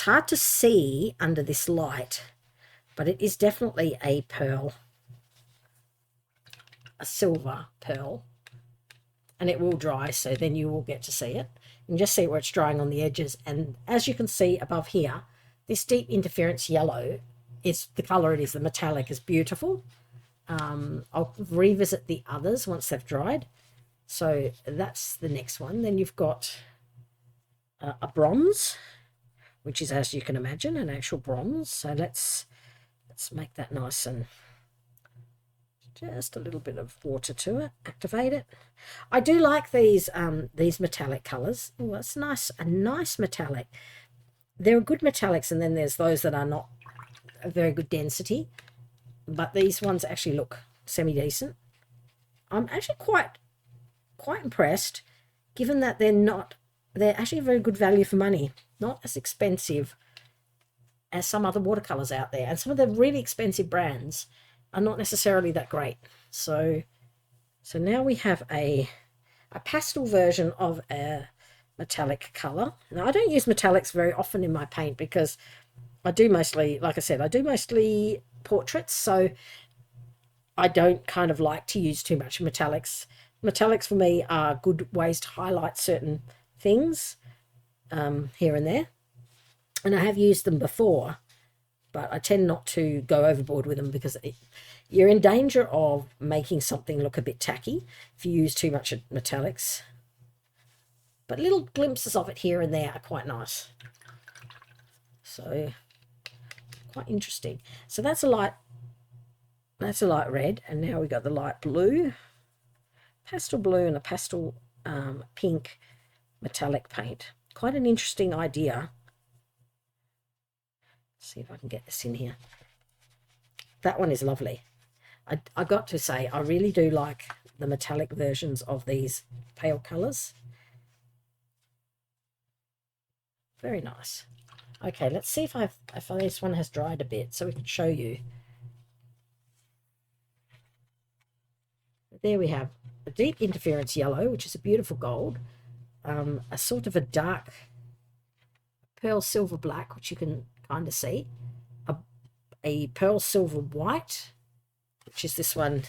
hard to see under this light, but it is definitely a pearl, a silver pearl, and it will dry, so then you will get to see it. You can just see where it's drying on the edges, and as you can see above here, this Deep Interference Yellow is the colour it is. The metallic is beautiful. I'll revisit the others once they've dried. So that's the next one. Then you've got a bronze, which is, as you can imagine, an actual bronze. So let's make that nice and just a little bit of water to it, activate it. I do like these metallic colours. Oh, that's nice, a nice metallic. There are good metallics, and then there's those that are not a very good density, but these ones actually look semi-decent. I'm actually quite impressed, given that they're actually a very good value for money, not as expensive as some other watercolors out there, and some of the really expensive brands are not necessarily that great. So now we have a pastel version of a metallic color. Now I don't use metallics very often in my paint because I do mostly, like I said, I do mostly portraits, so I don't kind of like to use too much metallics. Metallics for me are good ways to highlight certain things here and there, and I have used them before, but I tend not to go overboard with them because you're in danger of making something look a bit tacky if you use too much metallics. But little glimpses of it here and there are quite nice. So quite interesting. So that's a light red, and now we've got the light blue, pastel blue, and a pastel pink metallic paint. Quite an interesting idea. See if I can get this in here. That one is lovely. I got to say, I really do like the metallic versions of these pale colours. Very nice. Okay, let's see if this one has dried a bit so we can show you. There we have a deep interference yellow, which is a beautiful gold, a sort of a dark pearl silver black, which you can kind of see, a pearl silver white, which is this one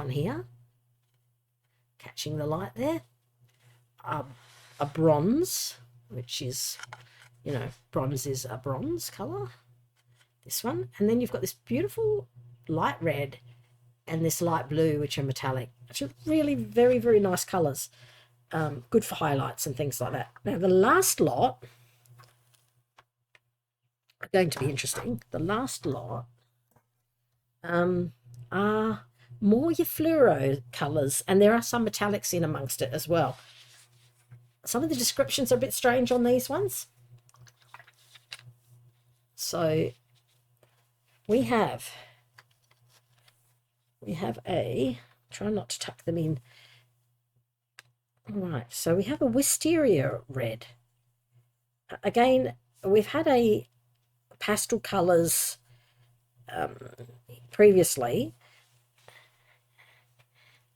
here, catching the light there, a bronze, which is, you know, bronze is a bronze color, this one, and then you've got this beautiful light red and this light blue, which are metallic, which are really very, very nice colors, good for highlights and things like that. Now the last lot are going to be interesting. The last lot are more your fluoro colors, and there are some metallics in amongst it as well. Some of the descriptions are a bit strange on these ones. So we have a, try not to tuck them in. All right, so we have a wisteria red. Again, we've had a pastel colors previously,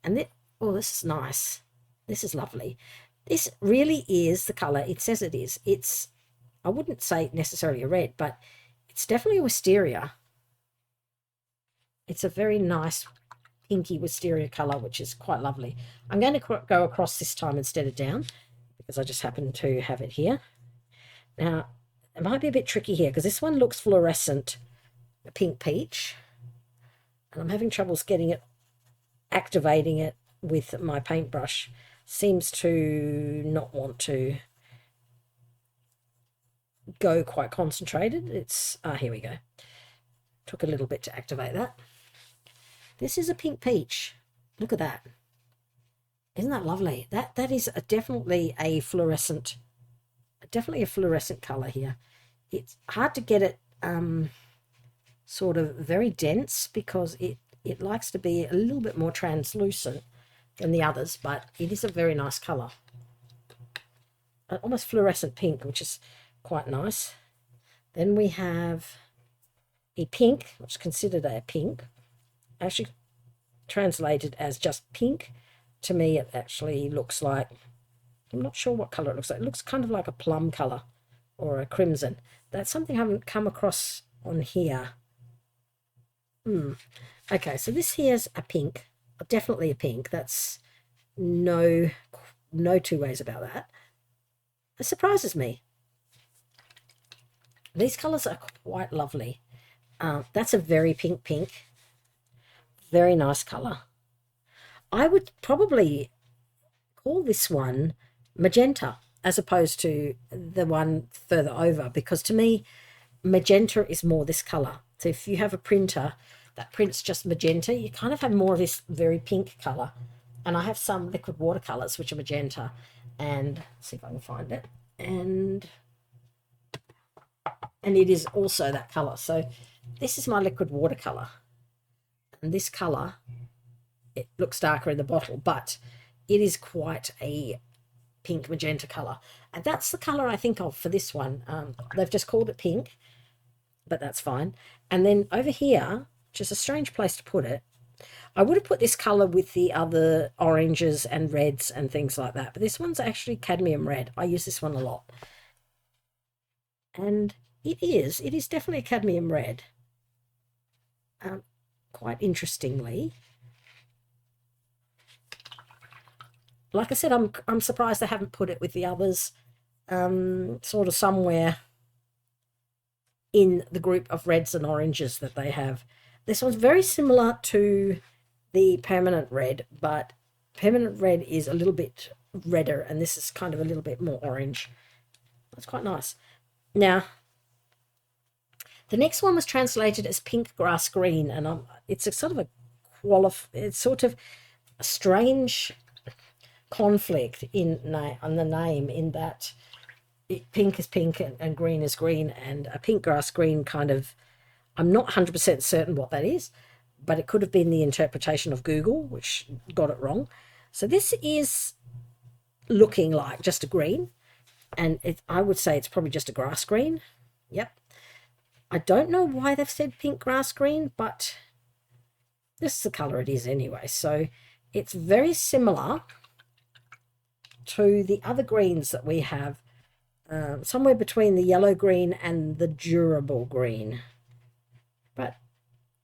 and oh, this is nice. This is lovely. This really is the color it says it is. It's, I wouldn't say necessarily a red, but it's definitely a wisteria. It's a very nice pinky wisteria color, which is quite lovely. I'm going to go across this time instead of down because I just happen to have it here. Now, it might be a bit tricky here because this one looks fluorescent, pink peach, and I'm having troubles getting it, activating it with my paintbrush. Seems to not want to go quite concentrated. It's, here we go. Took a little bit to activate that. This is a pink peach. Look at that. Isn't that lovely? That is definitely a fluorescent color here. It's hard to get it sort of very dense because it likes to be a little bit more translucent than the others, but it is a very nice color. Almost fluorescent pink, which is quite nice. Then we have a pink, which is considered a pink, actually translated as just pink. To me, it actually looks like, I'm not sure what color it looks like. It looks kind of like a plum color or a crimson. That's something I haven't come across on here. Okay, so this here's a pink, definitely a pink. That's no two ways about that. It surprises me. These colors are quite lovely. That's a very pink. Very nice color. I would probably call this one magenta as opposed to the one further over, because to me magenta is more this color. So if you have a printer that prints just magenta, you kind of have more of this very pink color. And I have some liquid watercolors which are magenta, and let's see if I can find it, and it is also that color. So this is my liquid watercolor, and this color, it looks darker in the bottle, but it is quite a pink magenta color, and that's the color I think of for this one. They've just called it pink, but that's fine. And then over here, which is a strange place to put it, I would have put this color with the other oranges and reds and things like that, but this one's actually cadmium red. I use this one a lot, and it is definitely cadmium red. Quite interestingly, like I said, I'm surprised they haven't put it with the others, sort of somewhere in the group of reds and oranges that they have. This one's very similar to the permanent red, but permanent red is a little bit redder, and this is kind of a little bit more orange. That's quite nice. Now, the next one was translated as pink grass green, and it's a sort of it's sort of a strange conflict on the name, in that pink is pink and green is green, and a pink grass green kind of, I'm not 100% certain what that is, but it could have been the interpretation of Google, which got it wrong. So this is looking like just a green, And I would say it's probably just a grass green. Yep. I don't know why they've said pink grass green, but this is the colour it is anyway. So it's very similar to the other greens that we have, somewhere between the yellow green and the durable green. But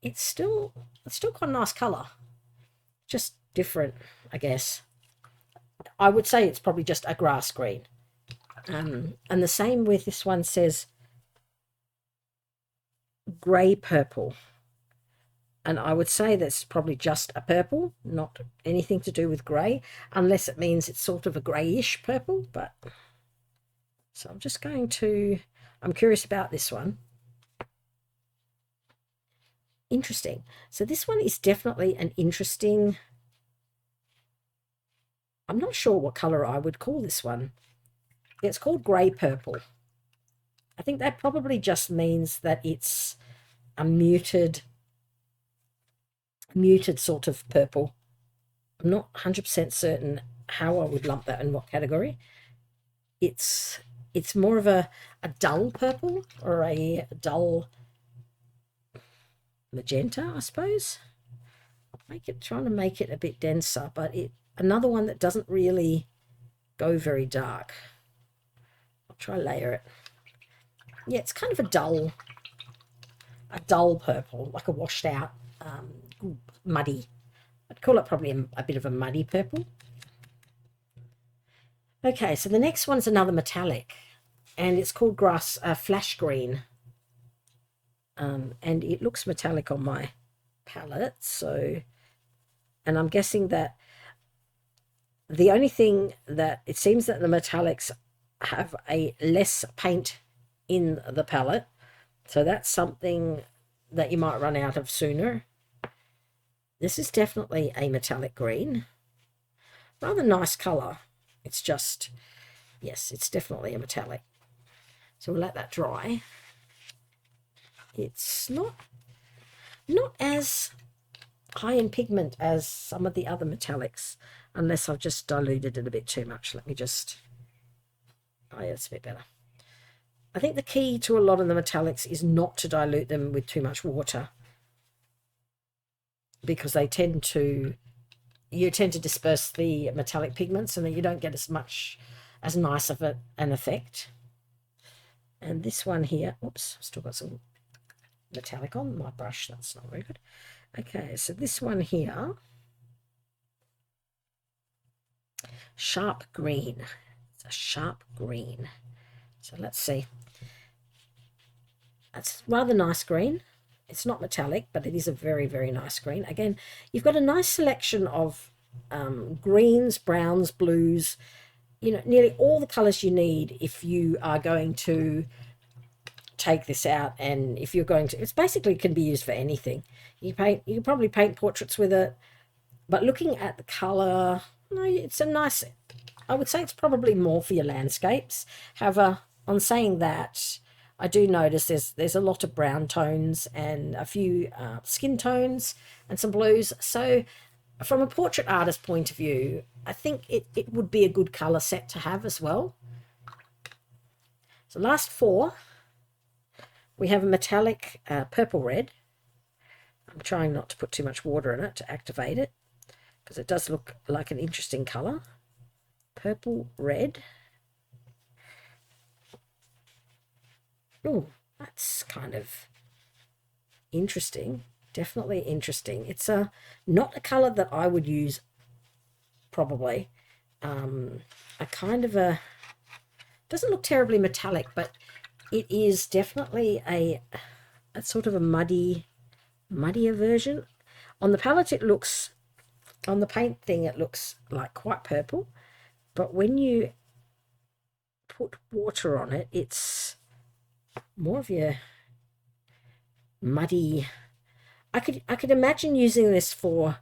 it's still quite a nice colour. Just different, I guess. I would say it's probably just a grass green. And the same with this one, says grey purple. And I would say that's probably just a purple, not anything to do with grey, unless it means it's sort of a greyish purple. But so I'm just going to, I'm curious about this one. Interesting. So this one is definitely an interesting, I'm not sure what colour I would call this one. It's called grey purple. I think that probably just means that it's a muted sort of purple. I'm not 100% certain how I would lump that in what category. It's more of a dull purple, or a dull magenta, I suppose. Trying to make it a bit denser, but another one that doesn't really go very dark. I'll try layer it. Yeah, it's kind of a dull purple, like a washed out, muddy. I'd call it probably a bit of a muddy purple. Okay, so the next one's another metallic, and it's called flash green. And it looks metallic on my palette, so, and I'm guessing that the only thing that it seems that the metallics have a less paint in the palette, so that's something that you might run out of sooner. This is definitely a metallic green. Rather nice colour. It's just, yes, it's definitely a metallic. So we'll let that dry. It's not as high in pigment as some of the other metallics, unless I've just diluted it a bit too much. Let me just, oh yeah, it's a bit better. I think the key to a lot of the metallics is not to dilute them with too much water, because you tend to disperse the metallic pigments, and then you don't get as nice of an effect. And this one here, oops, I've still got some metallic on my brush. That's not very good. Okay, so this one here, sharp green. It's a sharp green. So let's see. That's rather nice green. It's not metallic, but it is a very, very nice green. Again, you've got a nice selection of greens, browns, blues, you know, nearly all the colors you need if you are going to take this out. And if you're going to, it's basically can be used for anything. You can probably paint portraits with it, but looking at the color, no, it's a nice, I would say it's probably more for your landscapes. However, on saying that, I do notice there's a lot of brown tones and a few skin tones and some blues. So from a portrait artist point of view, I think it would be a good color set to have as well. So last four, we have a metallic purple red. I'm trying not to put too much water in it to activate it, because it does look like an interesting color. Purple red. Oh, that's kind of interesting. Definitely interesting. It's not a color that I would use probably. A kind of a, doesn't look terribly metallic, but it is definitely a sort of a muddier version. On the palette it looks, on the paint thing it looks like quite purple, but when you put water on it, it's more of your muddy. I could imagine using this for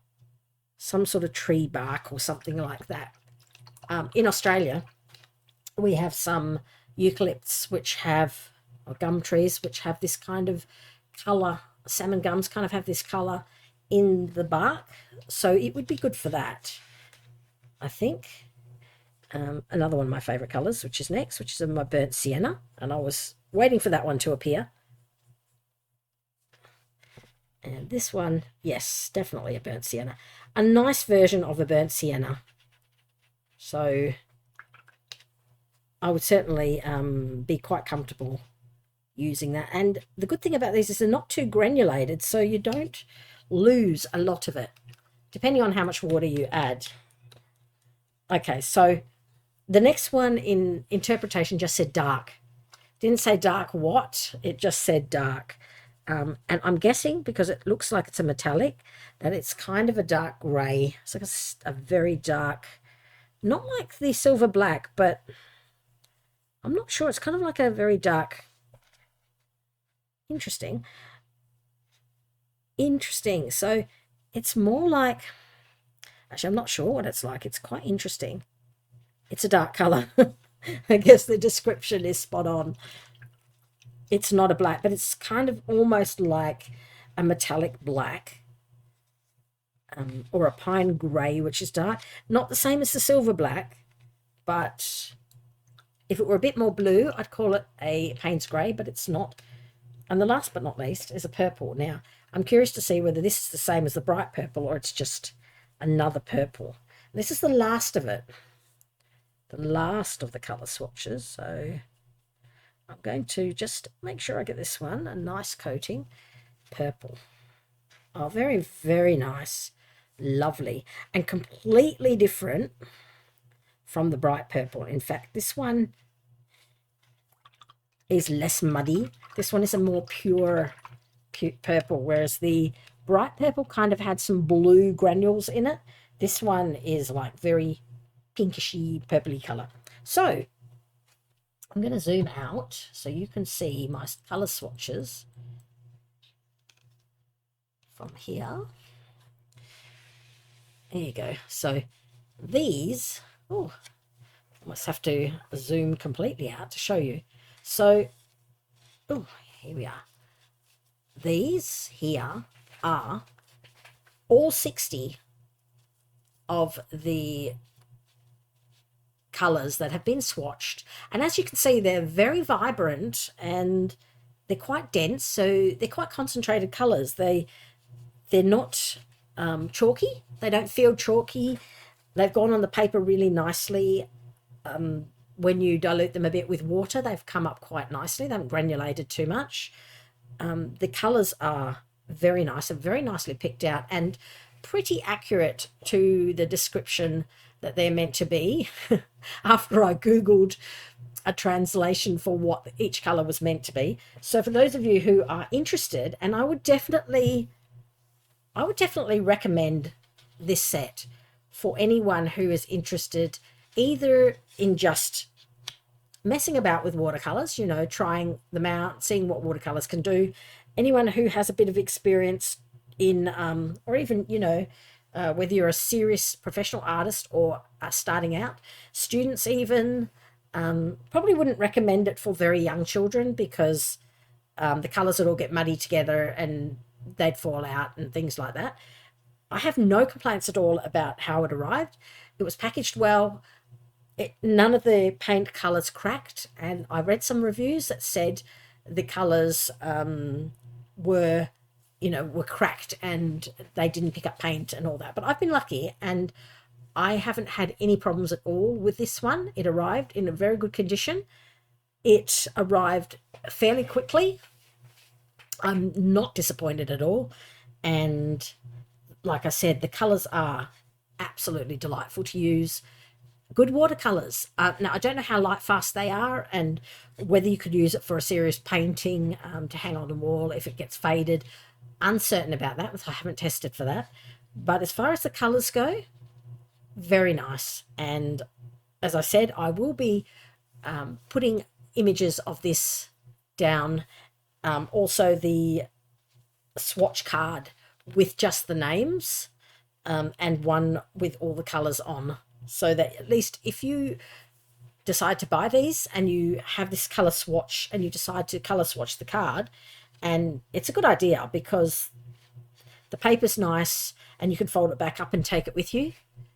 some sort of tree bark or something like that. In Australia, we have some eucalypts which have, or gum trees which have this kind of colour. Salmon gums kind of have this colour in the bark, so it would be good for that, I think. Another one of my favorite colors, which is next, which is my burnt sienna, and I was waiting for that one to appear. And this one, yes, definitely a burnt sienna, a nice version of a burnt sienna. So I would certainly be quite comfortable using that. And the good thing about these is they're not too granulated, so you don't lose a lot of it, depending on how much water you add. Okay, so the next one in interpretation just said dark. Didn't say dark what, it just said dark. And I'm guessing, because it looks like it's a metallic, that it's kind of a dark grey. It's like a very dark, not like the silver black, but I'm not sure. It's kind of like a very dark, interesting. So it's more like, actually, I'm not sure what it's like. It's quite interesting. It's a dark colour. I guess the description is spot on. It's not a black, but it's kind of almost like a metallic black, or a pine grey, which is dark. Not the same as the silver black, but if it were a bit more blue, I'd call it a Payne's grey, but it's not. And the last but not least is a purple. Now, I'm curious to see whether this is the same as the bright purple or it's just another purple. This is the last of it, the last of the colour swatches. So I'm going to just make sure I get this one, a nice coating, purple. Oh, very, very nice, lovely, and completely different from the bright purple. In fact, this one is less muddy. This one is a more pure purple, whereas the bright purple kind of had some blue granules in it. This one is like very pinkishy, purpley colour. So I'm going to zoom out so you can see my colour swatches from here. There you go. So these, oh, I must have to zoom completely out to show you. So, oh, here we are. These here are all 60 of the colours that have been swatched, and as you can see, they're very vibrant and they're quite dense, so they're quite concentrated colours. They're not chalky. They don't feel chalky. They've gone on the paper really nicely. When you dilute them a bit with water, they've come up quite nicely. They haven't granulated too much. The colours are very nice and very nicely picked out and pretty accurate to the description that they're meant to be. After I Googled a translation for what each colour was meant to be. So for those of you who are interested, and I would definitely recommend this set for anyone who is interested either in just messing about with watercolors, you know, trying them out, seeing what watercolors can do. Anyone who has a bit of experience in, or even, you know, whether you're a serious professional artist or starting out, students even, probably wouldn't recommend it for very young children because the colors would all get muddy together and they'd fall out and things like that. I have no complaints at all about how it arrived. It was packaged well. None of the paint colors cracked, and I read some reviews that said the colors were cracked and they didn't pick up paint and all that. But I've been lucky and I haven't had any problems at all with this one. It arrived in a very good condition. It arrived fairly quickly. I'm not disappointed at all. And like I said, the colors are absolutely delightful to use. Good watercolors. Now, I don't know how light fast they are and whether you could use it for a serious painting to hang on the wall if it gets faded. Uncertain about that. I haven't tested for that. But as far as the colors go, very nice. And as I said, I will be putting images of this down. Also the swatch card with just the names and one with all the colors on, so that at least if you decide to buy these and you have this color swatch and you decide to color swatch the card, and it's a good idea because the paper's nice and you can fold it back up and take it with you,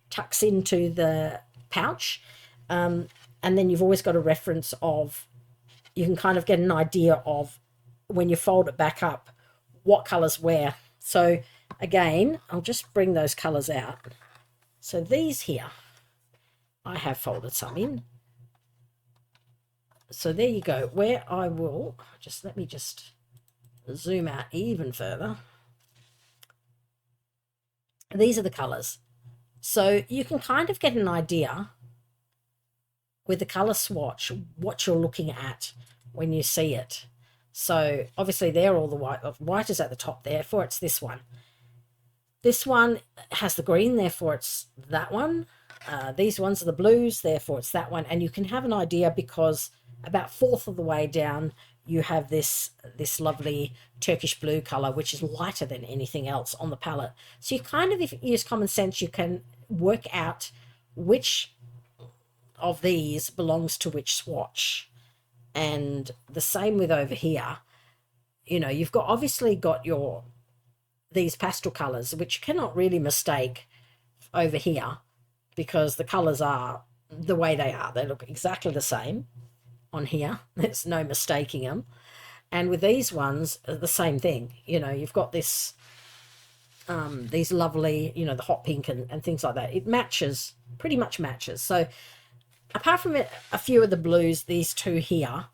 tucks into the pouch. And then you've always got a reference of, you can kind of get an idea of when you fold it back up, what colours where. So again, I'll just bring those colours out. So these here, I have folded some in. So there you go, where I will just, let me just zoom out even further. These are the colours. So you can kind of get an idea with the colour swatch what you're looking at when you see it. So obviously they're all the white. White is at the top, therefore it's this one. This one has the green, therefore it's that one. These ones are the blues, therefore it's that one. And you can have an idea because about fourth of the way down you have this lovely Turkish blue colour, which is lighter than anything else on the palette. So you kind of, if you use common sense, you can work out which of these belongs to which swatch. And the same with over here. You know, you've got obviously got your these pastel colours, which you cannot really mistake over here because the colours are the way they are. They look exactly the same on here. There's no mistaking them. And with these ones, the same thing. You know, you've got this, these lovely, you know, the hot pink and things like that. It matches, pretty much matches. So apart from a few of the blues, these two here,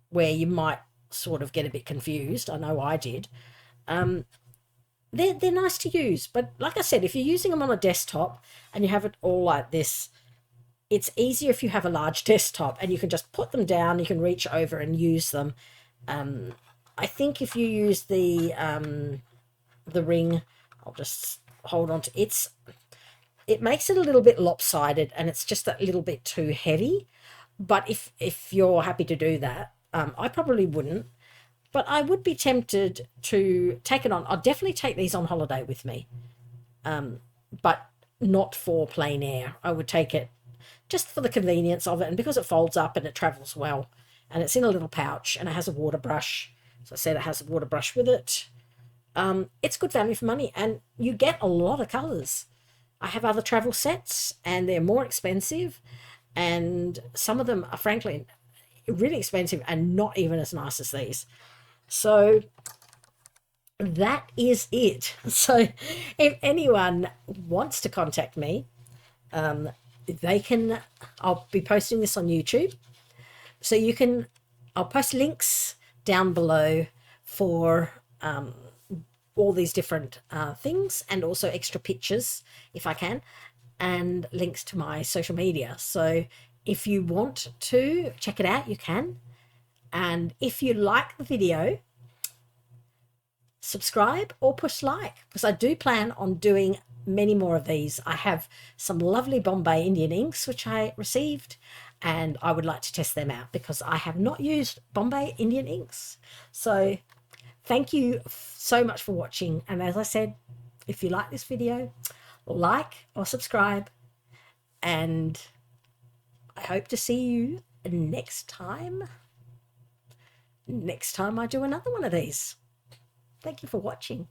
where you might sort of get a bit confused, I know I did, they're nice to use. But like I said, if you're using them on a desktop and you have it all like this, it's easier if you have a large desktop and you can just put them down, you can reach over and use them. I think if you use the ring, I'll just hold on to it makes it a little bit lopsided and it's just a little bit too heavy. But if you're happy to do that, I probably wouldn't, but I would be tempted to take it on. I'll definitely take these on holiday with me, but not for plein air. I would take it just for the convenience of it, and because it folds up and it travels well, and it's in a little pouch and it has a water brush. As I said, it has a water brush with it. It's good value for money and you get a lot of colours. I have other travel sets and they're more expensive, and some of them are frankly really expensive and not even as nice as these. So that is it. So if anyone wants to contact me, they can, I'll be posting this on YouTube. So you can, I'll post links down below for all these different things, and also extra pictures if I can, and links to my social media. So if you want to check it out, you can. And if you like the video, subscribe or push like, because I do plan on doing many more of these. I have some lovely Bombay Indian inks which I received, and I would like to test them out because I have not used Bombay Indian inks. So thank you so much for watching, and as I said, if you like this video, like or subscribe, and I hope to see you next time I do another one of these. Thank you for watching.